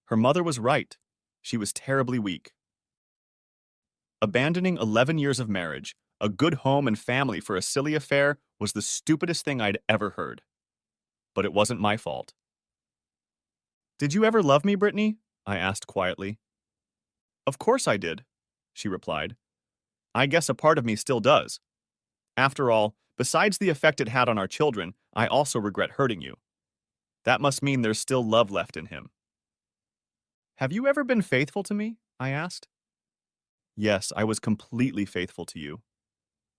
Her mother was right. She was terribly weak. Abandoning 11 years of marriage, a good home and family for a silly affair was the stupidest thing I'd ever heard. But it wasn't my fault. Did you ever love me, Brittany? I asked quietly. Of course I did, she replied. I guess a part of me still does. After all, besides the effect it had on our children, I also regret hurting you. That must mean there's still love left in him. Have you ever been faithful to me? I asked. Yes, I was completely faithful to you.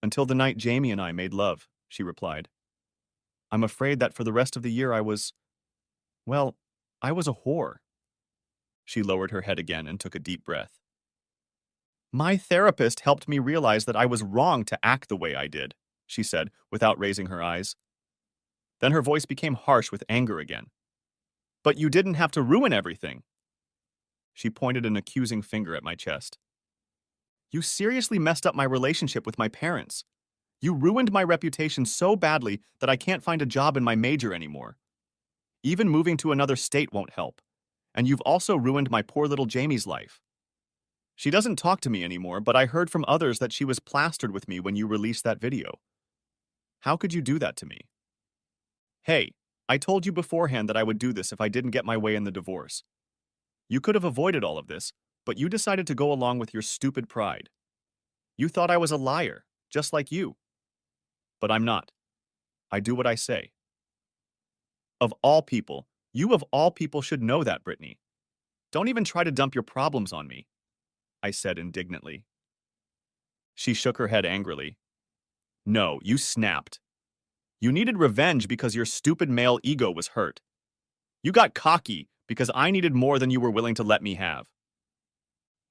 Until the night Jamie and I made love, she replied. I'm afraid that for the rest of the year I was a whore. She lowered her head again and took a deep breath. My therapist helped me realize that I was wrong to act the way I did, she said, without raising her eyes. Then her voice became harsh with anger again. But you didn't have to ruin everything. She pointed an accusing finger at my chest. You seriously messed up my relationship with my parents. You ruined my reputation so badly that I can't find a job in my major anymore. Even moving to another state won't help. And you've also ruined my poor little Jamie's life. She doesn't talk to me anymore, but I heard from others that she was plastered with me when you released that video. How could you do that to me? Hey, I told you beforehand that I would do this if I didn't get my way in the divorce. You could have avoided all of this, but you decided to go along with your stupid pride. You thought I was a liar, just like you. But I'm not. I do what I say. Of all people, you of all people should know that, Brittany. Don't even try to dump your problems on me, I said indignantly. She shook her head angrily. No, you snapped. You needed revenge because your stupid male ego was hurt. You got cocky because I needed more than you were willing to let me have.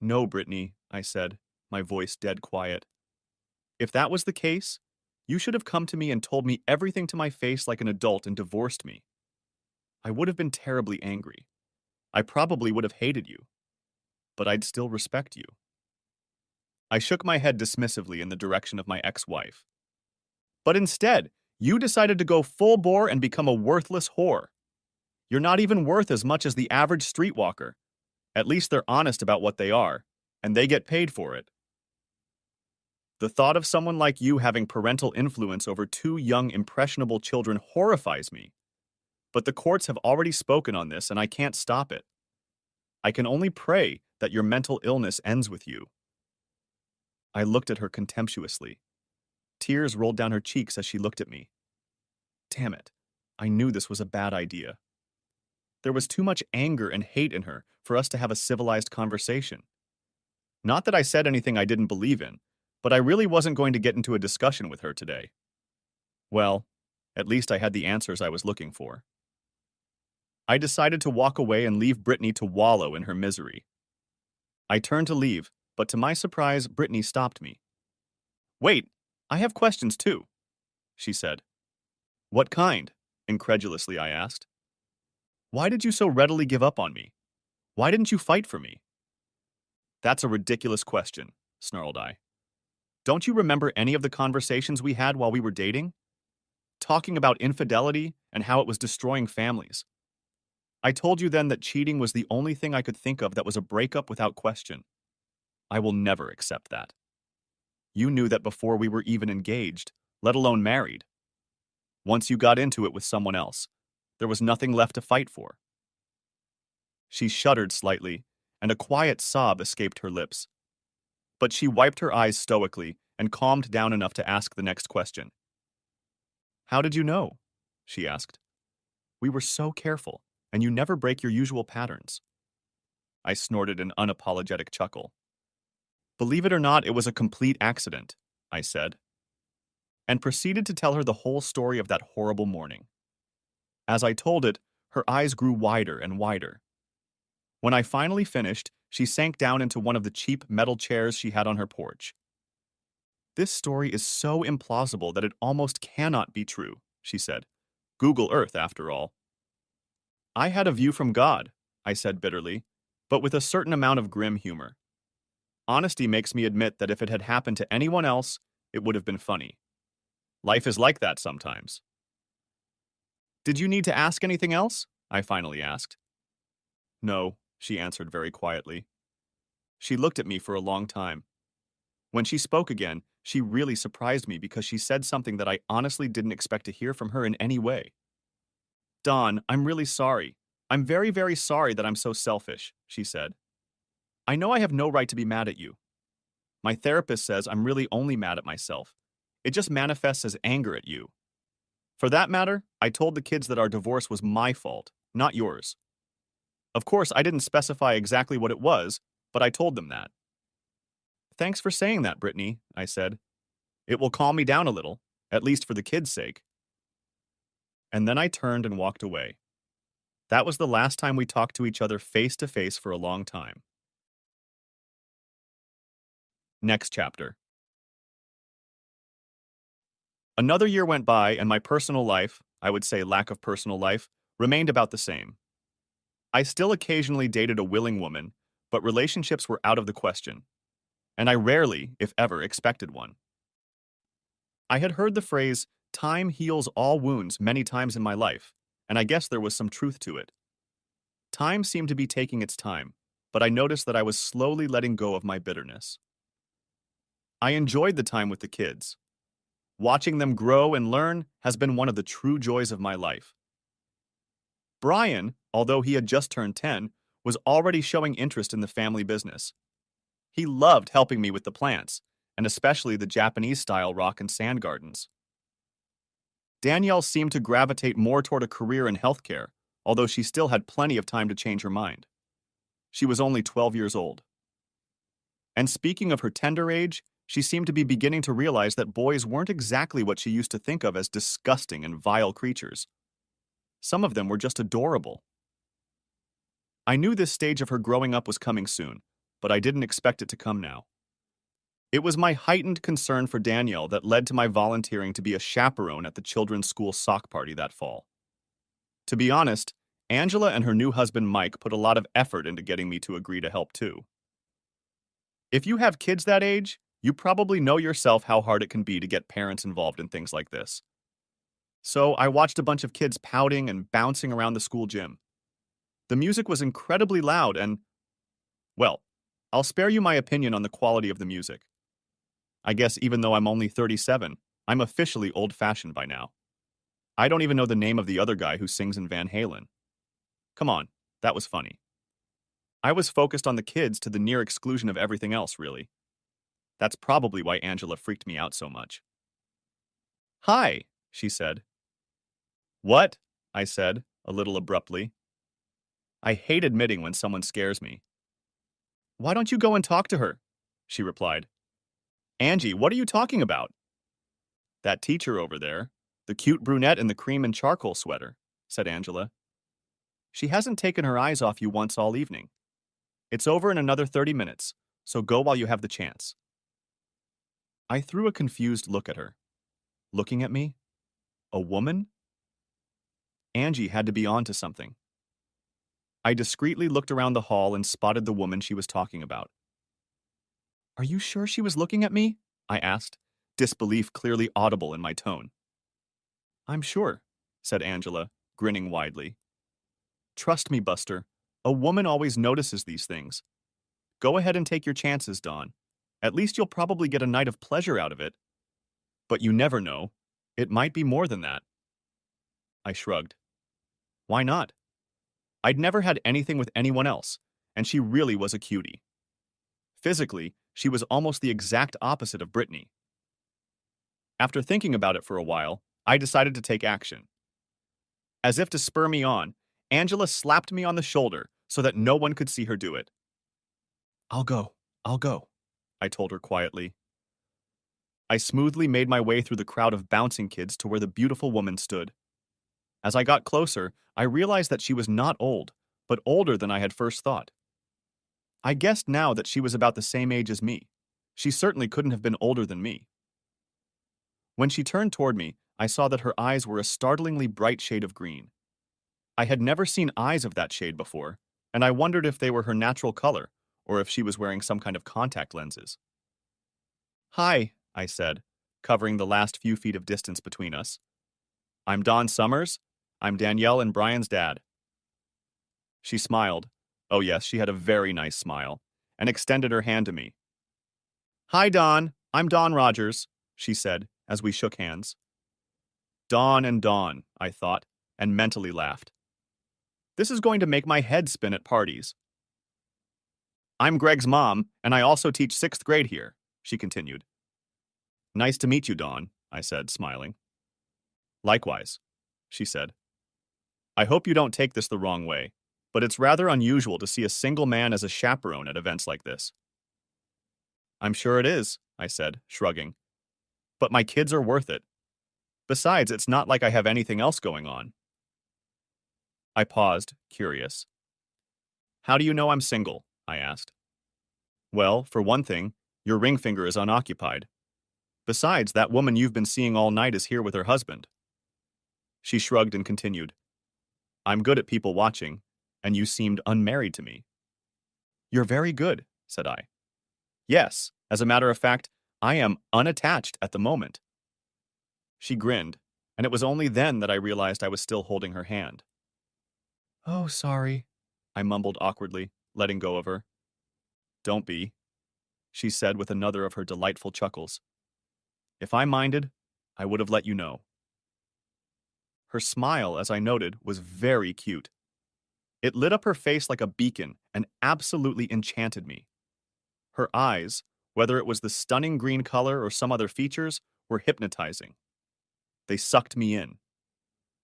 No, Brittany, I said, my voice dead quiet. If that was the case, you should have come to me and told me everything to my face like an adult and divorced me. I would have been terribly angry. I probably would have hated you. But I'd still respect you. I shook my head dismissively in the direction of my ex-wife. But instead, you decided to go full bore and become a worthless whore. You're not even worth as much as the average streetwalker, At least they're honest about what they are, and they get paid for it. The thought of someone like you having parental influence over two young, impressionable children horrifies me. But the courts have already spoken on this, and I can't stop it. I can only pray that your mental illness ends with you. I looked at her contemptuously. Tears rolled down her cheeks as she looked at me. Damn it. I knew this was a bad idea. There was too much anger and hate in her for us to have a civilized conversation. Not that I said anything I didn't believe in, but I really wasn't going to get into a discussion with her today. Well, at least I had the answers I was looking for. I decided to walk away and leave Brittany to wallow in her misery. I turned to leave, but to my surprise, Brittany stopped me. Wait, I have questions too, she said. What kind? Incredulously, I asked. Why did you so readily give up on me? Why didn't you fight for me? That's a ridiculous question, snarled I. Don't you remember any of the conversations we had while we were dating? Talking about infidelity and how it was destroying families. I told you then that cheating was the only thing I could think of that was a breakup without question. I will never accept that. You knew that before we were even engaged, let alone married. Once you got into it with someone else, there was nothing left to fight for. She shuddered slightly, and a quiet sob escaped her lips. But she wiped her eyes stoically and calmed down enough to ask the next question. How did you know? She asked. We were so careful, and you never break your usual patterns. I snorted an unapologetic chuckle. Believe it or not, it was a complete accident, I said, and proceeded to tell her the whole story of that horrible morning. As I told it, her eyes grew wider and wider. When I finally finished, she sank down into one of the cheap metal chairs she had on her porch. This story is so implausible that it almost cannot be true, she said. Google Earth, after all. I had a view from God, I said bitterly, but with a certain amount of grim humor. Honesty makes me admit that if it had happened to anyone else, it would have been funny. Life is like that sometimes. Did you need to ask anything else? I finally asked. No, she answered very quietly. She looked at me for a long time. When she spoke again, she really surprised me because she said something that I honestly didn't expect to hear from her in any way. Dawn, I'm really sorry. I'm very, very sorry that I'm so selfish, she said. I know I have no right to be mad at you. My therapist says I'm really only mad at myself. It just manifests as anger at you. For that matter, I told the kids that our divorce was my fault, not yours. Of course, I didn't specify exactly what it was, but I told them that. Thanks for saying that, Brittany, I said. It will calm me down a little, at least for the kids' sake. And then I turned and walked away. That was the last time we talked to each other face to face for a long time. Next chapter. Another year went by, and my personal life, I would say lack of personal life, remained about the same. I still occasionally dated a willing woman, but relationships were out of the question, and I rarely, if ever, expected one. I had heard the phrase, time heals all wounds, many times in my life, and I guess there was some truth to it. Time seemed to be taking its time, but I noticed that I was slowly letting go of my bitterness. I enjoyed the time with the kids. Watching them grow and learn has been one of the true joys of my life. Brian, although he had just turned 10, was already showing interest in the family business. He loved helping me with the plants, and especially the Japanese-style rock and sand gardens. Danielle seemed to gravitate more toward a career in healthcare, although she still had plenty of time to change her mind. She was only 12 years old. And speaking of her tender age, she seemed to be beginning to realize that boys weren't exactly what she used to think of as disgusting and vile creatures. Some of them were just adorable. I knew this stage of her growing up was coming soon, but I didn't expect it to come now. It was my heightened concern for Danielle that led to my volunteering to be a chaperone at the children's school sock party that fall. To be honest, Angela and her new husband Mike put a lot of effort into getting me to agree to help too. If you have kids that age, you probably know yourself how hard it can be to get parents involved in things like this. So I watched a bunch of kids pouting and bouncing around the school gym. The music was incredibly loud and, Well, I'll spare you my opinion on the quality of the music. I guess even though I'm only 37, I'm officially old-fashioned by now. I don't even know the name of the other guy who sings in Van Halen. Come on, that was funny. I was focused on the kids to the near exclusion of everything else, really. That's probably why Angela freaked me out so much. Hi, she said. What? I said, a little abruptly. I hate admitting when someone scares me. Why don't you go and talk to her? She replied. Angie, what are you talking about? That teacher over there, the cute brunette in the cream and charcoal sweater, said Angela. She hasn't taken her eyes off you once all evening. It's over in another 30 minutes, so go while you have the chance. I threw a confused look at her. Looking at me? A woman? Angie had to be on to something. I discreetly looked around the hall and spotted the woman she was talking about. Are you sure she was looking at me? I asked, disbelief clearly audible in my tone. I'm sure, said Angela, grinning widely. Trust me, Buster. A woman always notices these things. Go ahead and take your chances, Dawn. At least you'll probably get a night of pleasure out of it. But you never know. It might be more than that. I shrugged. Why not? I'd never had anything with anyone else, and she really was a cutie. Physically, she was almost the exact opposite of Brittany. After thinking about it for a while, I decided to take action. As if to spur me on, Angela slapped me on the shoulder so that no one could see her do it. I'll go, I told her quietly. I smoothly made my way through the crowd of bouncing kids to where the beautiful woman stood. As I got closer, I realized that she was not old, but older than I had first thought. I guessed now that she was about the same age as me. She certainly couldn't have been older than me. When she turned toward me, I saw that her eyes were a startlingly bright shade of green. I had never seen eyes of that shade before, and I wondered if they were her natural color, or if she was wearing some kind of contact lenses. Hi, I said, covering the last few feet of distance between us. I'm Don Summers. I'm Danielle and Brian's dad. She smiled. Oh yes, she had a very nice smile, and extended her hand to me. Hi, Don. I'm Don Rogers, she said, as we shook hands. Dawn and Dawn, I thought, and mentally laughed. This is going to make my head spin at parties. I'm Greg's mom, and I also teach 6th grade here, she continued. Nice to meet you, Dawn, I said, smiling. Likewise, she said. I hope you don't take this the wrong way, but it's rather unusual to see a single man as a chaperone at events like this. I'm sure it is, I said, shrugging. But my kids are worth it. Besides, it's not like I have anything else going on. I paused, curious. How do you know I'm single? I asked. Well, for one thing, your ring finger is unoccupied. Besides, that woman you've been seeing all night is here with her husband. She shrugged and continued. I'm good at people watching, and you seemed unmarried to me. You're very good, said I. Yes, as a matter of fact, I am unattached at the moment. She grinned, and it was only then that I realized I was still holding her hand. Oh, sorry, I mumbled awkwardly, letting go of her. Don't be, she said with another of her delightful chuckles. If I minded, I would have let you know. Her smile, as I noted, was very cute. It lit up her face like a beacon and absolutely enchanted me. Her eyes, whether it was the stunning green color or some other features, were hypnotizing. They sucked me in.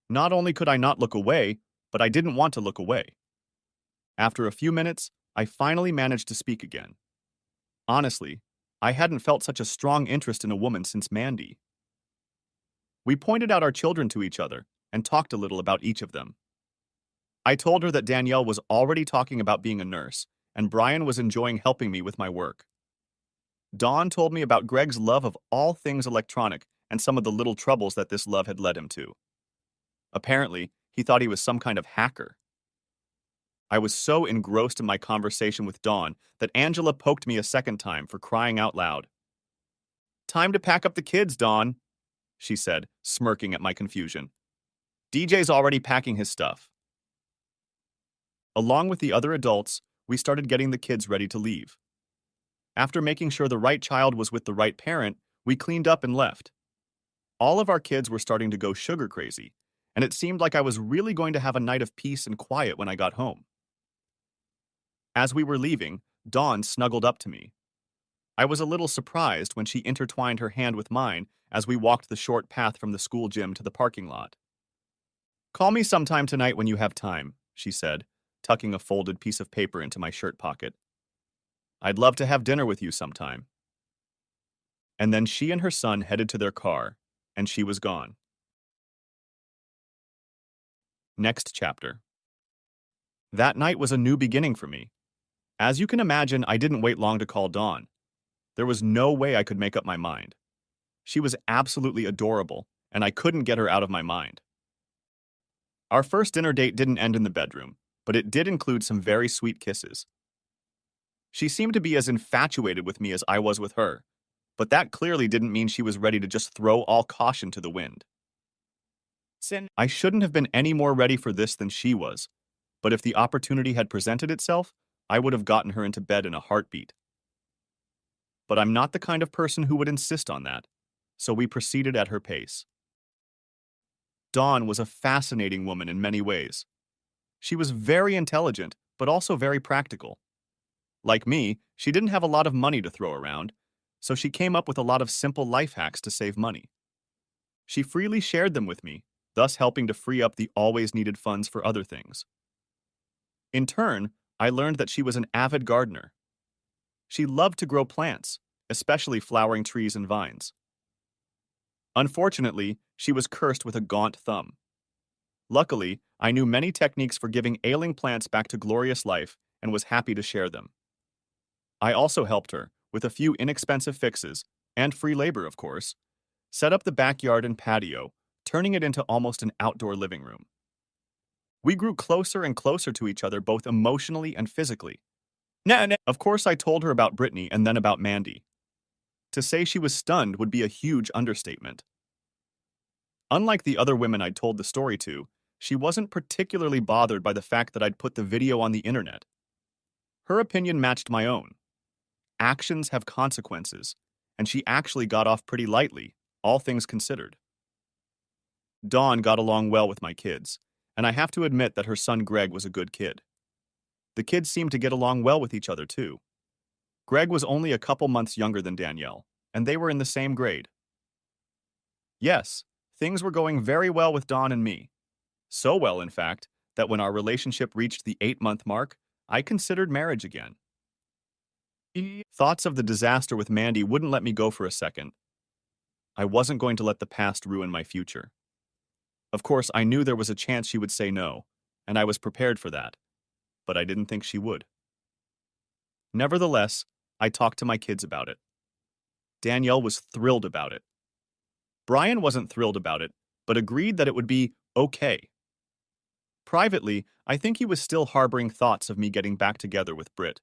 Not only could I not look away, but I didn't want to look away. After a few minutes, I finally managed to speak again. Honestly, I hadn't felt such a strong interest in a woman since Mandy. We pointed out our children to each other and talked a little about each of them. I told her that Danielle was already talking about being a nurse, and Brian was enjoying helping me with my work. Dawn told me about Greg's love of all things electronic and some of the little troubles that this love had led him to. Apparently, he thought he was some kind of hacker. I was so engrossed in my conversation with Dawn that Angela poked me a second time for crying out loud. Time to pack up the kids, Dawn, she said, smirking at my confusion. DJ's already packing his stuff. Along with the other adults, we started getting the kids ready to leave. After making sure the right child was with the right parent, we cleaned up and left. All of our kids were starting to go sugar crazy, and it seemed like I was really going to have a night of peace and quiet when I got home. As we were leaving, Dawn snuggled up to me. I was a little surprised when she intertwined her hand with mine as we walked the short path from the school gym to the parking lot. "Call me sometime tonight when you have time," she said, tucking a folded piece of paper into my shirt pocket. "I'd love to have dinner with you sometime." And then she and her son headed to their car, and she was gone. Next chapter. That night was a new beginning for me. As you can imagine, I didn't wait long to call Dawn. There was no way I could make up my mind. She was absolutely adorable, and I couldn't get her out of my mind. Our first dinner date didn't end in the bedroom, but it did include some very sweet kisses. She seemed to be as infatuated with me as I was with her, but that clearly didn't mean she was ready to just throw all caution to the wind. I shouldn't have been any more ready for this than she was, but if the opportunity had presented itself, I would have gotten her into bed in a heartbeat. But I'm not the kind of person who would insist on that, so we proceeded at her pace. Dawn was a fascinating woman in many ways. She was very intelligent, but also very practical. Like me, she didn't have a lot of money to throw around, so she came up with a lot of simple life hacks to save money. She freely shared them with me, thus helping to free up the always needed funds for other things. In turn, I learned that she was an avid gardener. She loved to grow plants, especially flowering trees and vines. Unfortunately, she was cursed with a gaunt thumb. Luckily, I knew many techniques for giving ailing plants back to glorious life and was happy to share them. I also helped her, with a few inexpensive fixes, and free labor of course, set up the backyard and patio, turning it into almost an outdoor living room. We grew closer and closer to each other both emotionally and physically. Of course, I told her about Brittany and then about Mandy. To say she was stunned would be a huge understatement. Unlike the other women I'd told the story to, she wasn't particularly bothered by the fact that I'd put the video on the internet. Her opinion matched my own. Actions have consequences, and she actually got off pretty lightly, all things considered. Dawn got along well with my kids, and I have to admit that her son Greg was a good kid. The kids seemed to get along well with each other too. Greg was only a couple months younger than Danielle, and they were in the same grade. Yes, things were going very well with Dawn and me. So well, in fact, that when our relationship reached the 8-month mark, I considered marriage again. Thoughts of the disaster with Mandy wouldn't let me go for a second. I wasn't going to let the past ruin my future. Of course, I knew there was a chance she would say no, and I was prepared for that, but I didn't think she would. Nevertheless, I talked to my kids about it. Danielle was thrilled about it. Brian wasn't thrilled about it, but agreed that it would be okay. Privately, I think he was still harboring thoughts of me getting back together with Britt.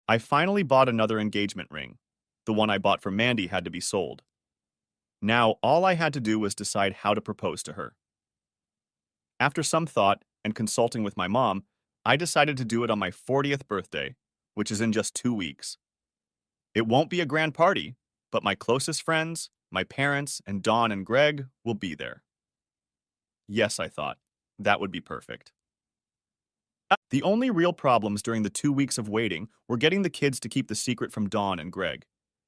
I finally bought another engagement ring. The one I bought for Mandy had to be sold. Now, all I had to do was decide how to propose to her. After some thought and consulting with my mom, I decided to do it on my 40th birthday, which is in just 2 weeks. It won't be a grand party, but my closest friends, my parents, and Dawn and Greg will be there. Yes, I thought, that would be perfect. The only real problems during the 2 weeks of waiting were getting the kids to keep the secret from Dawn and Greg,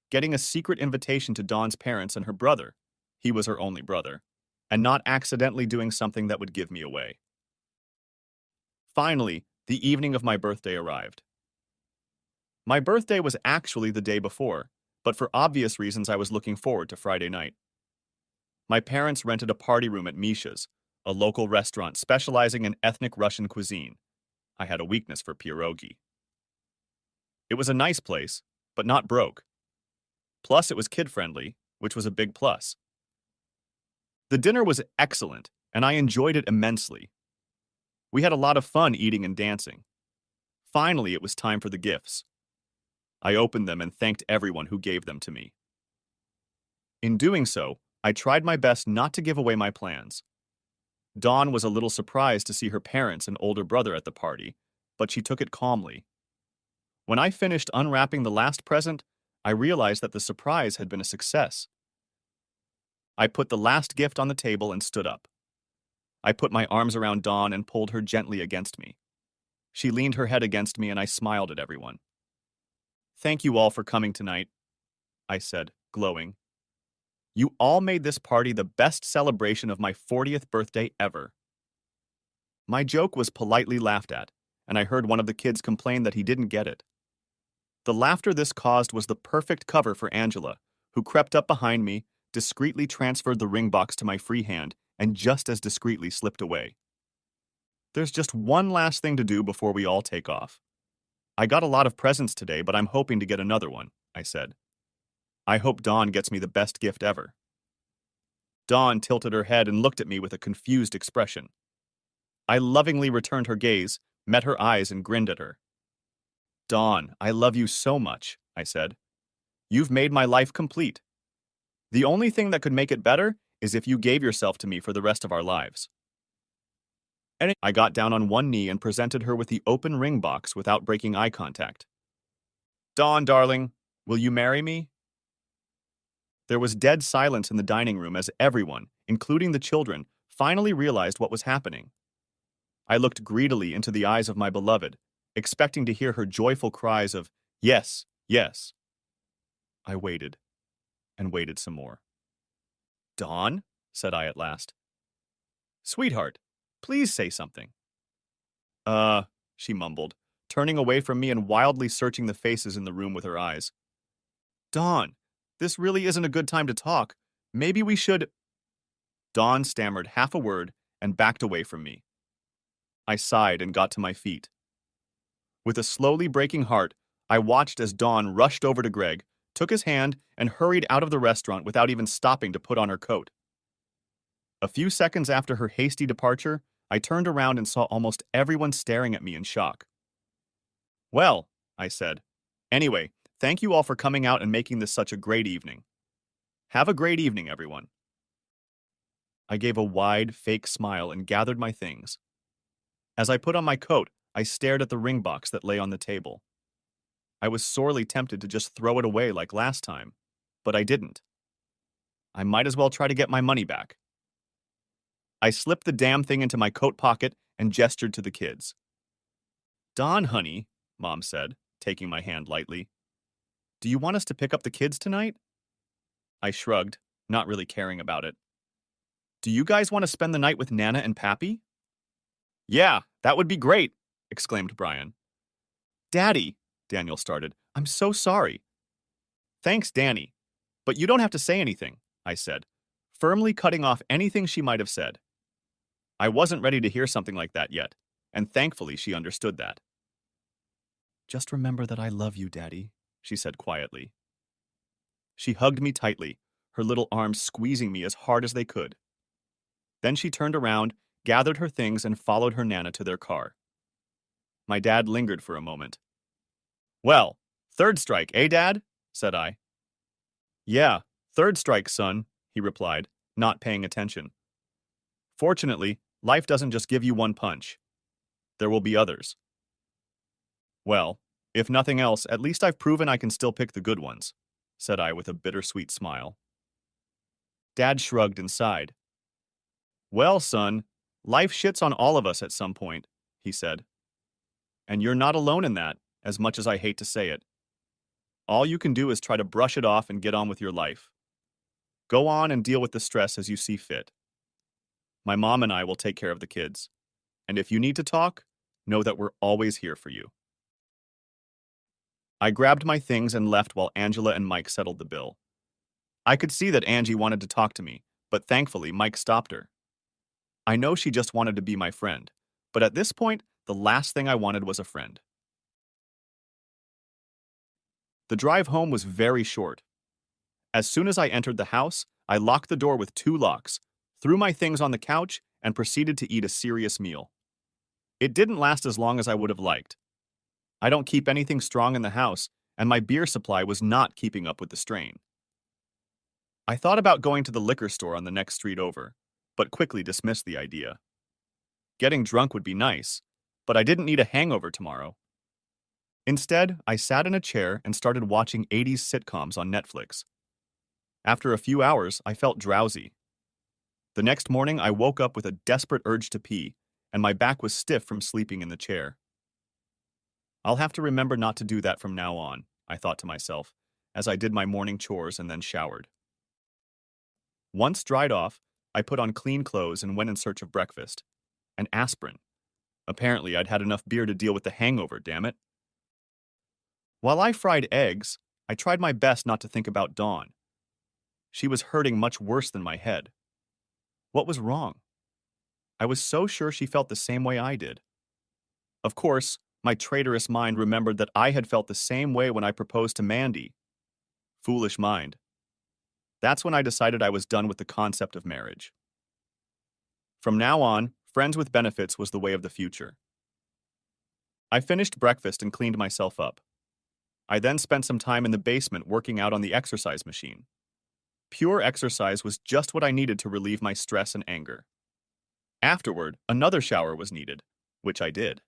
getting a secret invitation to Dawn's parents and her brother, he was her only brother, and not accidentally doing something that would give me away. Finally, the evening of my birthday arrived. My birthday was actually the day before, but for obvious reasons I was looking forward to Friday night. My parents rented a party room at Misha's, a local restaurant specializing in ethnic Russian cuisine. I had a weakness for pierogi. It was a nice place, but not broke. Plus, it was kid-friendly, which was a big plus. The dinner was excellent, and I enjoyed it immensely. We had a lot of fun eating and dancing. Finally, it was time for the gifts. I opened them and thanked everyone who gave them to me. In doing so, I tried my best not to give away my plans. Dawn was a little surprised to see her parents and older brother at the party, but she took it calmly. When I finished unwrapping the last present, I realized that the surprise had been a success. I put the last gift on the table and stood up. I put my arms around Dawn and pulled her gently against me. She leaned her head against me and I smiled at everyone. "Thank you all for coming tonight," I said, glowing. "You all made this party the best celebration of my 40th birthday ever." My joke was politely laughed at, and I heard one of the kids complain that he didn't get it. The laughter this caused was the perfect cover for Angela, who crept up behind me, discreetly transferred the ring box to my free hand, and just as discreetly slipped away. "There's just one last thing to do before we all take off. I got a lot of presents today, but I'm hoping to get another one," I said. "I hope Dawn gets me the best gift ever." Dawn tilted her head and looked at me with a confused expression. I lovingly returned her gaze, met her eyes, and grinned at her. "Dawn, I love you so much," I said. "You've made my life complete. The only thing that could make it better is if you gave yourself to me for the rest of our lives." And I got down on one knee and presented her with the open ring box without breaking eye contact. "Dawn, darling, will you marry me?" There was dead silence in the dining room as everyone, including the children, finally realized what was happening. I looked greedily into the eyes of my beloved, expecting to hear her joyful cries of, "Yes, yes." I waited, and waited some more. "Dawn," said I at last. "Sweetheart, please say something." She mumbled, turning away from me and wildly searching the faces in the room with her eyes. "Dawn, this really isn't a good time to talk. Maybe we should—" Dawn stammered half a word and backed away from me. I sighed and got to my feet. With a slowly breaking heart, I watched as Dawn rushed over to Greg, took his hand, and hurried out of the restaurant without even stopping to put on her coat. A few seconds after her hasty departure, I turned around and saw almost everyone staring at me in shock. "Well," I said. "Anyway, thank you all for coming out and making this such a great evening. Have a great evening, everyone." I gave a wide, fake smile and gathered my things. As I put on my coat, I stared at the ring box that lay on the table. I was sorely tempted to just throw it away like last time, but I didn't. I might as well try to get my money back. I slipped the damn thing into my coat pocket and gestured to the kids. "Dawn, honey," Mom said, taking my hand lightly. "Do you want us to pick up the kids tonight?" I shrugged, not really caring about it. "Do you guys want to spend the night with Nana and Pappy?" "Yeah, that would be great," exclaimed Brian. "Daddy," Daniel started, "I'm so sorry." "Thanks, Danny. But you don't have to say anything," I said, firmly cutting off anything she might have said. I wasn't ready to hear something like that yet, and thankfully she understood that. "Just remember that I love you, Daddy," she said quietly. She hugged me tightly, her little arms squeezing me as hard as they could. Then she turned around, gathered her things, and followed her Nana to their car. My dad lingered for a moment. "Well, third strike, eh, Dad?" said I. "Yeah, third strike, son," he replied, not paying attention. "Fortunately, life doesn't just give you one punch. There will be others." "Well, if nothing else, at least I've proven I can still pick the good ones," said I with a bittersweet smile. Dad shrugged and sighed. "Well, son, life shits on all of us at some point," he said. "And you're not alone in that, as much as I hate to say it. All you can do is try to brush it off and get on with your life. Go on and deal with the stress as you see fit. My mom and I will take care of the kids. And if you need to talk, know that we're always here for you." I grabbed my things and left while Angela and Mike settled the bill. I could see that Angie wanted to talk to me, but thankfully Mike stopped her. I know she just wanted to be my friend, but at this point, the last thing I wanted was a friend. The drive home was very short. As soon as I entered the house, I locked the door with two locks, threw my things on the couch, and proceeded to eat a serious meal. It didn't last as long as I would have liked. I don't keep anything strong in the house, and my beer supply was not keeping up with the strain. I thought about going to the liquor store on the next street over, but quickly dismissed the idea. Getting drunk would be nice, But I didn't need a hangover tomorrow. Instead, I sat in a chair and started watching 80s sitcoms on Netflix. After a few hours, I felt drowsy. The next morning, I woke up with a desperate urge to pee, and my back was stiff from sleeping in the chair. I'll have to remember not to do that from now on, I thought to myself, as I did my morning chores and then showered. Once dried off, I put on clean clothes and went in search of breakfast. An aspirin. Apparently, I'd had enough beer to deal with the hangover, damn it. While I fried eggs, I tried my best not to think about Dawn. She was hurting much worse than my head. What was wrong? I was so sure she felt the same way I did. Of course, my traitorous mind remembered that I had felt the same way when I proposed to Mandy. Foolish mind. That's when I decided I was done with the concept of marriage. From now on, friends with benefits was the way of the future. I finished breakfast and cleaned myself up. I then spent some time in the basement working out on the exercise machine. Pure exercise was just what I needed to relieve my stress and anger. Afterward, another shower was needed, which I did.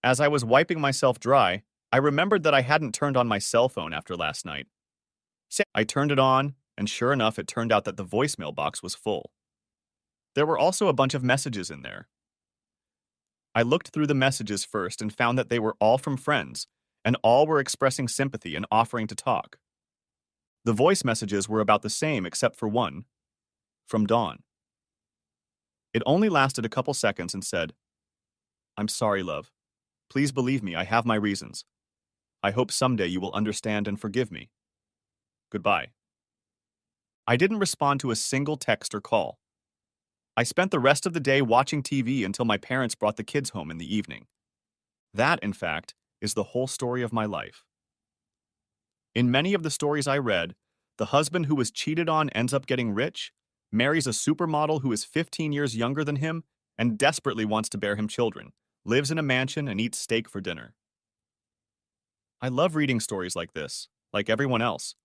As I was wiping myself dry, I remembered that I hadn't turned on my cell phone after last night. I turned it on, and sure enough, it turned out that the voicemail box was full. There were also a bunch of messages in there. I looked through the messages first and found that they were all from friends, and all were expressing sympathy and offering to talk. The voice messages were about the same except for one, from Dawn. It only lasted a couple seconds and said, "I'm sorry, love. Please believe me, I have my reasons. I hope someday you will understand and forgive me. Goodbye." I didn't respond to a single text or call. I spent the rest of the day watching TV until my parents brought the kids home in the evening. That, in fact, is the whole story of my life. In many of the stories I read, the husband who was cheated on ends up getting rich, marries a supermodel who is 15 years younger than him, and desperately wants to bear him children, lives in a mansion, and eats steak for dinner. I love reading stories like this, like everyone else,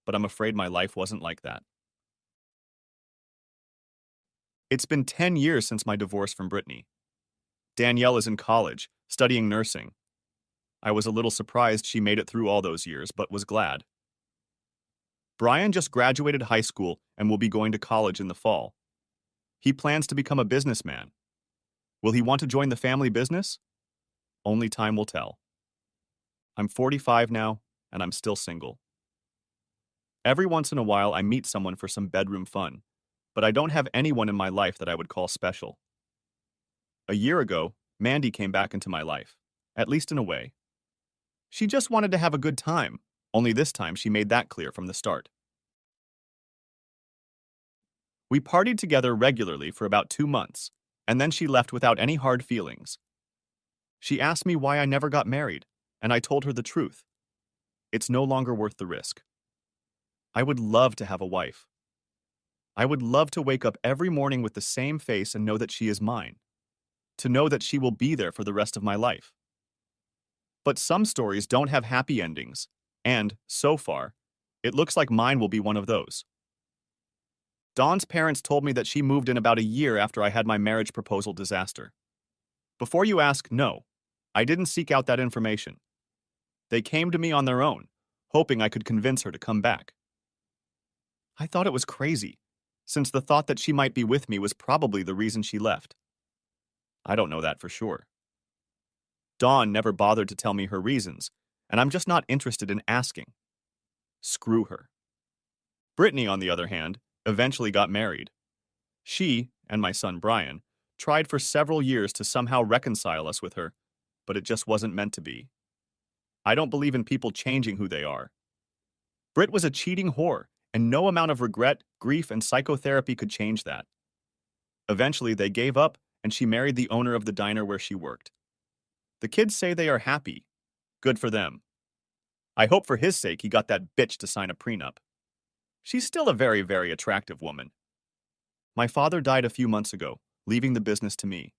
but I'm afraid my life wasn't like that. It's been 10 years since my divorce from Brittany. Danielle is in college, studying nursing. I was a little surprised she made it through all those years, but was glad. Brian just graduated high school and will be going to college in the fall. He plans to become a businessman. Will he want to join the family business? Only time will tell. I'm 45 now, and I'm still single. Every once in a while, I meet someone for some bedroom fun, but I don't have anyone in my life that I would call special. A year ago, Mandy came back into my life, at least in a way. She just wanted to have a good time, only this time she made that clear from the start. We partied together regularly for about 2 months, and then she left without any hard feelings. She asked me why I never got married, and I told her the truth. It's no longer worth the risk. I would love to have a wife. I would love to wake up every morning with the same face and know that she is mine, to know that she will be there for the rest of my life. But some stories don't have happy endings, and, so far, it looks like mine will be one of those. Dawn's parents told me that she moved in about a year after I had my marriage proposal disaster. Before you ask, no, I didn't seek out that information. They came to me on their own, hoping I could convince her to come back. I thought it was crazy, since the thought that she might be with me was probably the reason she left. I don't know that for sure. Dawn never bothered to tell me her reasons, and I'm just not interested in asking. Screw her. Brittany, on the other hand, eventually got married. She, and my son Brian, tried for several years to somehow reconcile us with her, but it just wasn't meant to be. I don't believe in people changing who they are. Britt was a cheating whore, and no amount of regret, grief, and psychotherapy could change that. Eventually, they gave up, and she married the owner of the diner where she worked. The kids say they are happy. Good for them. I hope for his sake he got that bitch to sign a prenup. She's still a very, very attractive woman. My father died a few months ago, leaving the business to me.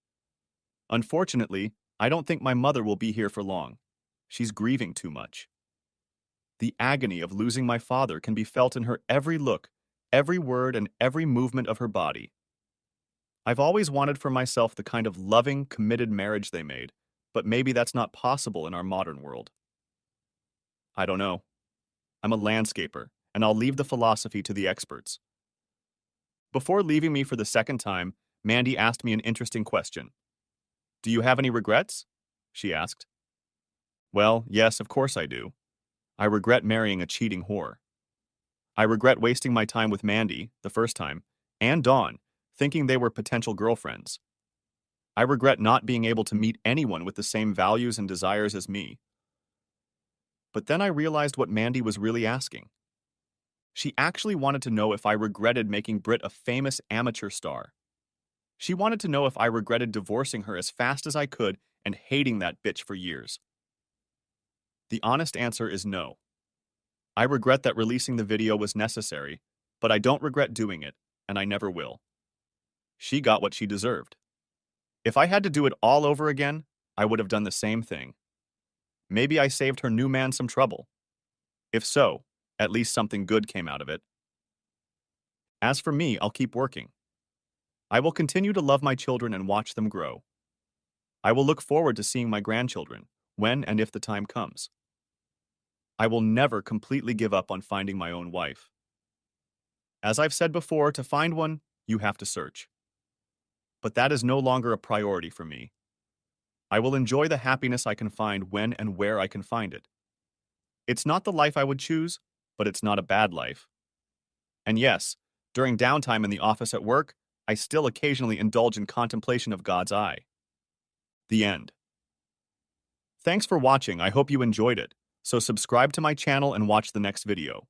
Unfortunately, I don't think my mother will be here for long. She's grieving too much. The agony of losing my father can be felt in her every look, every word, and every movement of her body. I've always wanted for myself the kind of loving, committed marriage they made, but maybe that's not possible in our modern world. I don't know. I'm a landscaper, and I'll leave the philosophy to the experts. Before leaving me for the second time, Mandy asked me an interesting question. Do you have any regrets? She asked. Well, yes, of course I do. I regret marrying a cheating whore. I regret wasting my time with Mandy, the first time, and Dawn, thinking they were potential girlfriends. I regret not being able to meet anyone with the same values and desires as me. But then I realized what Mandy was really asking. She actually wanted to know if I regretted making Britt a famous amateur star. She wanted to know if I regretted divorcing her as fast as I could and hating that bitch for years. The honest answer is no. I regret that releasing the video was necessary, but I don't regret doing it, and I never will. She got what she deserved. If I had to do it all over again, I would have done the same thing. Maybe I saved her new man some trouble. If so, at least something good came out of it. As for me, I'll keep working. I will continue to love my children and watch them grow. I will look forward to seeing my grandchildren, when and if the time comes. I will never completely give up on finding my own wife. As I've said before, to find one, you have to search. But that is no longer a priority for me. I will enjoy the happiness I can find when and where I can find it. It's not the life I would choose, but it's not a bad life. And yes, during downtime in the office at work, I still occasionally indulge in contemplation of God's eye. The end. Thanks for watching. I hope you enjoyed it. So subscribe to my channel and watch the next video.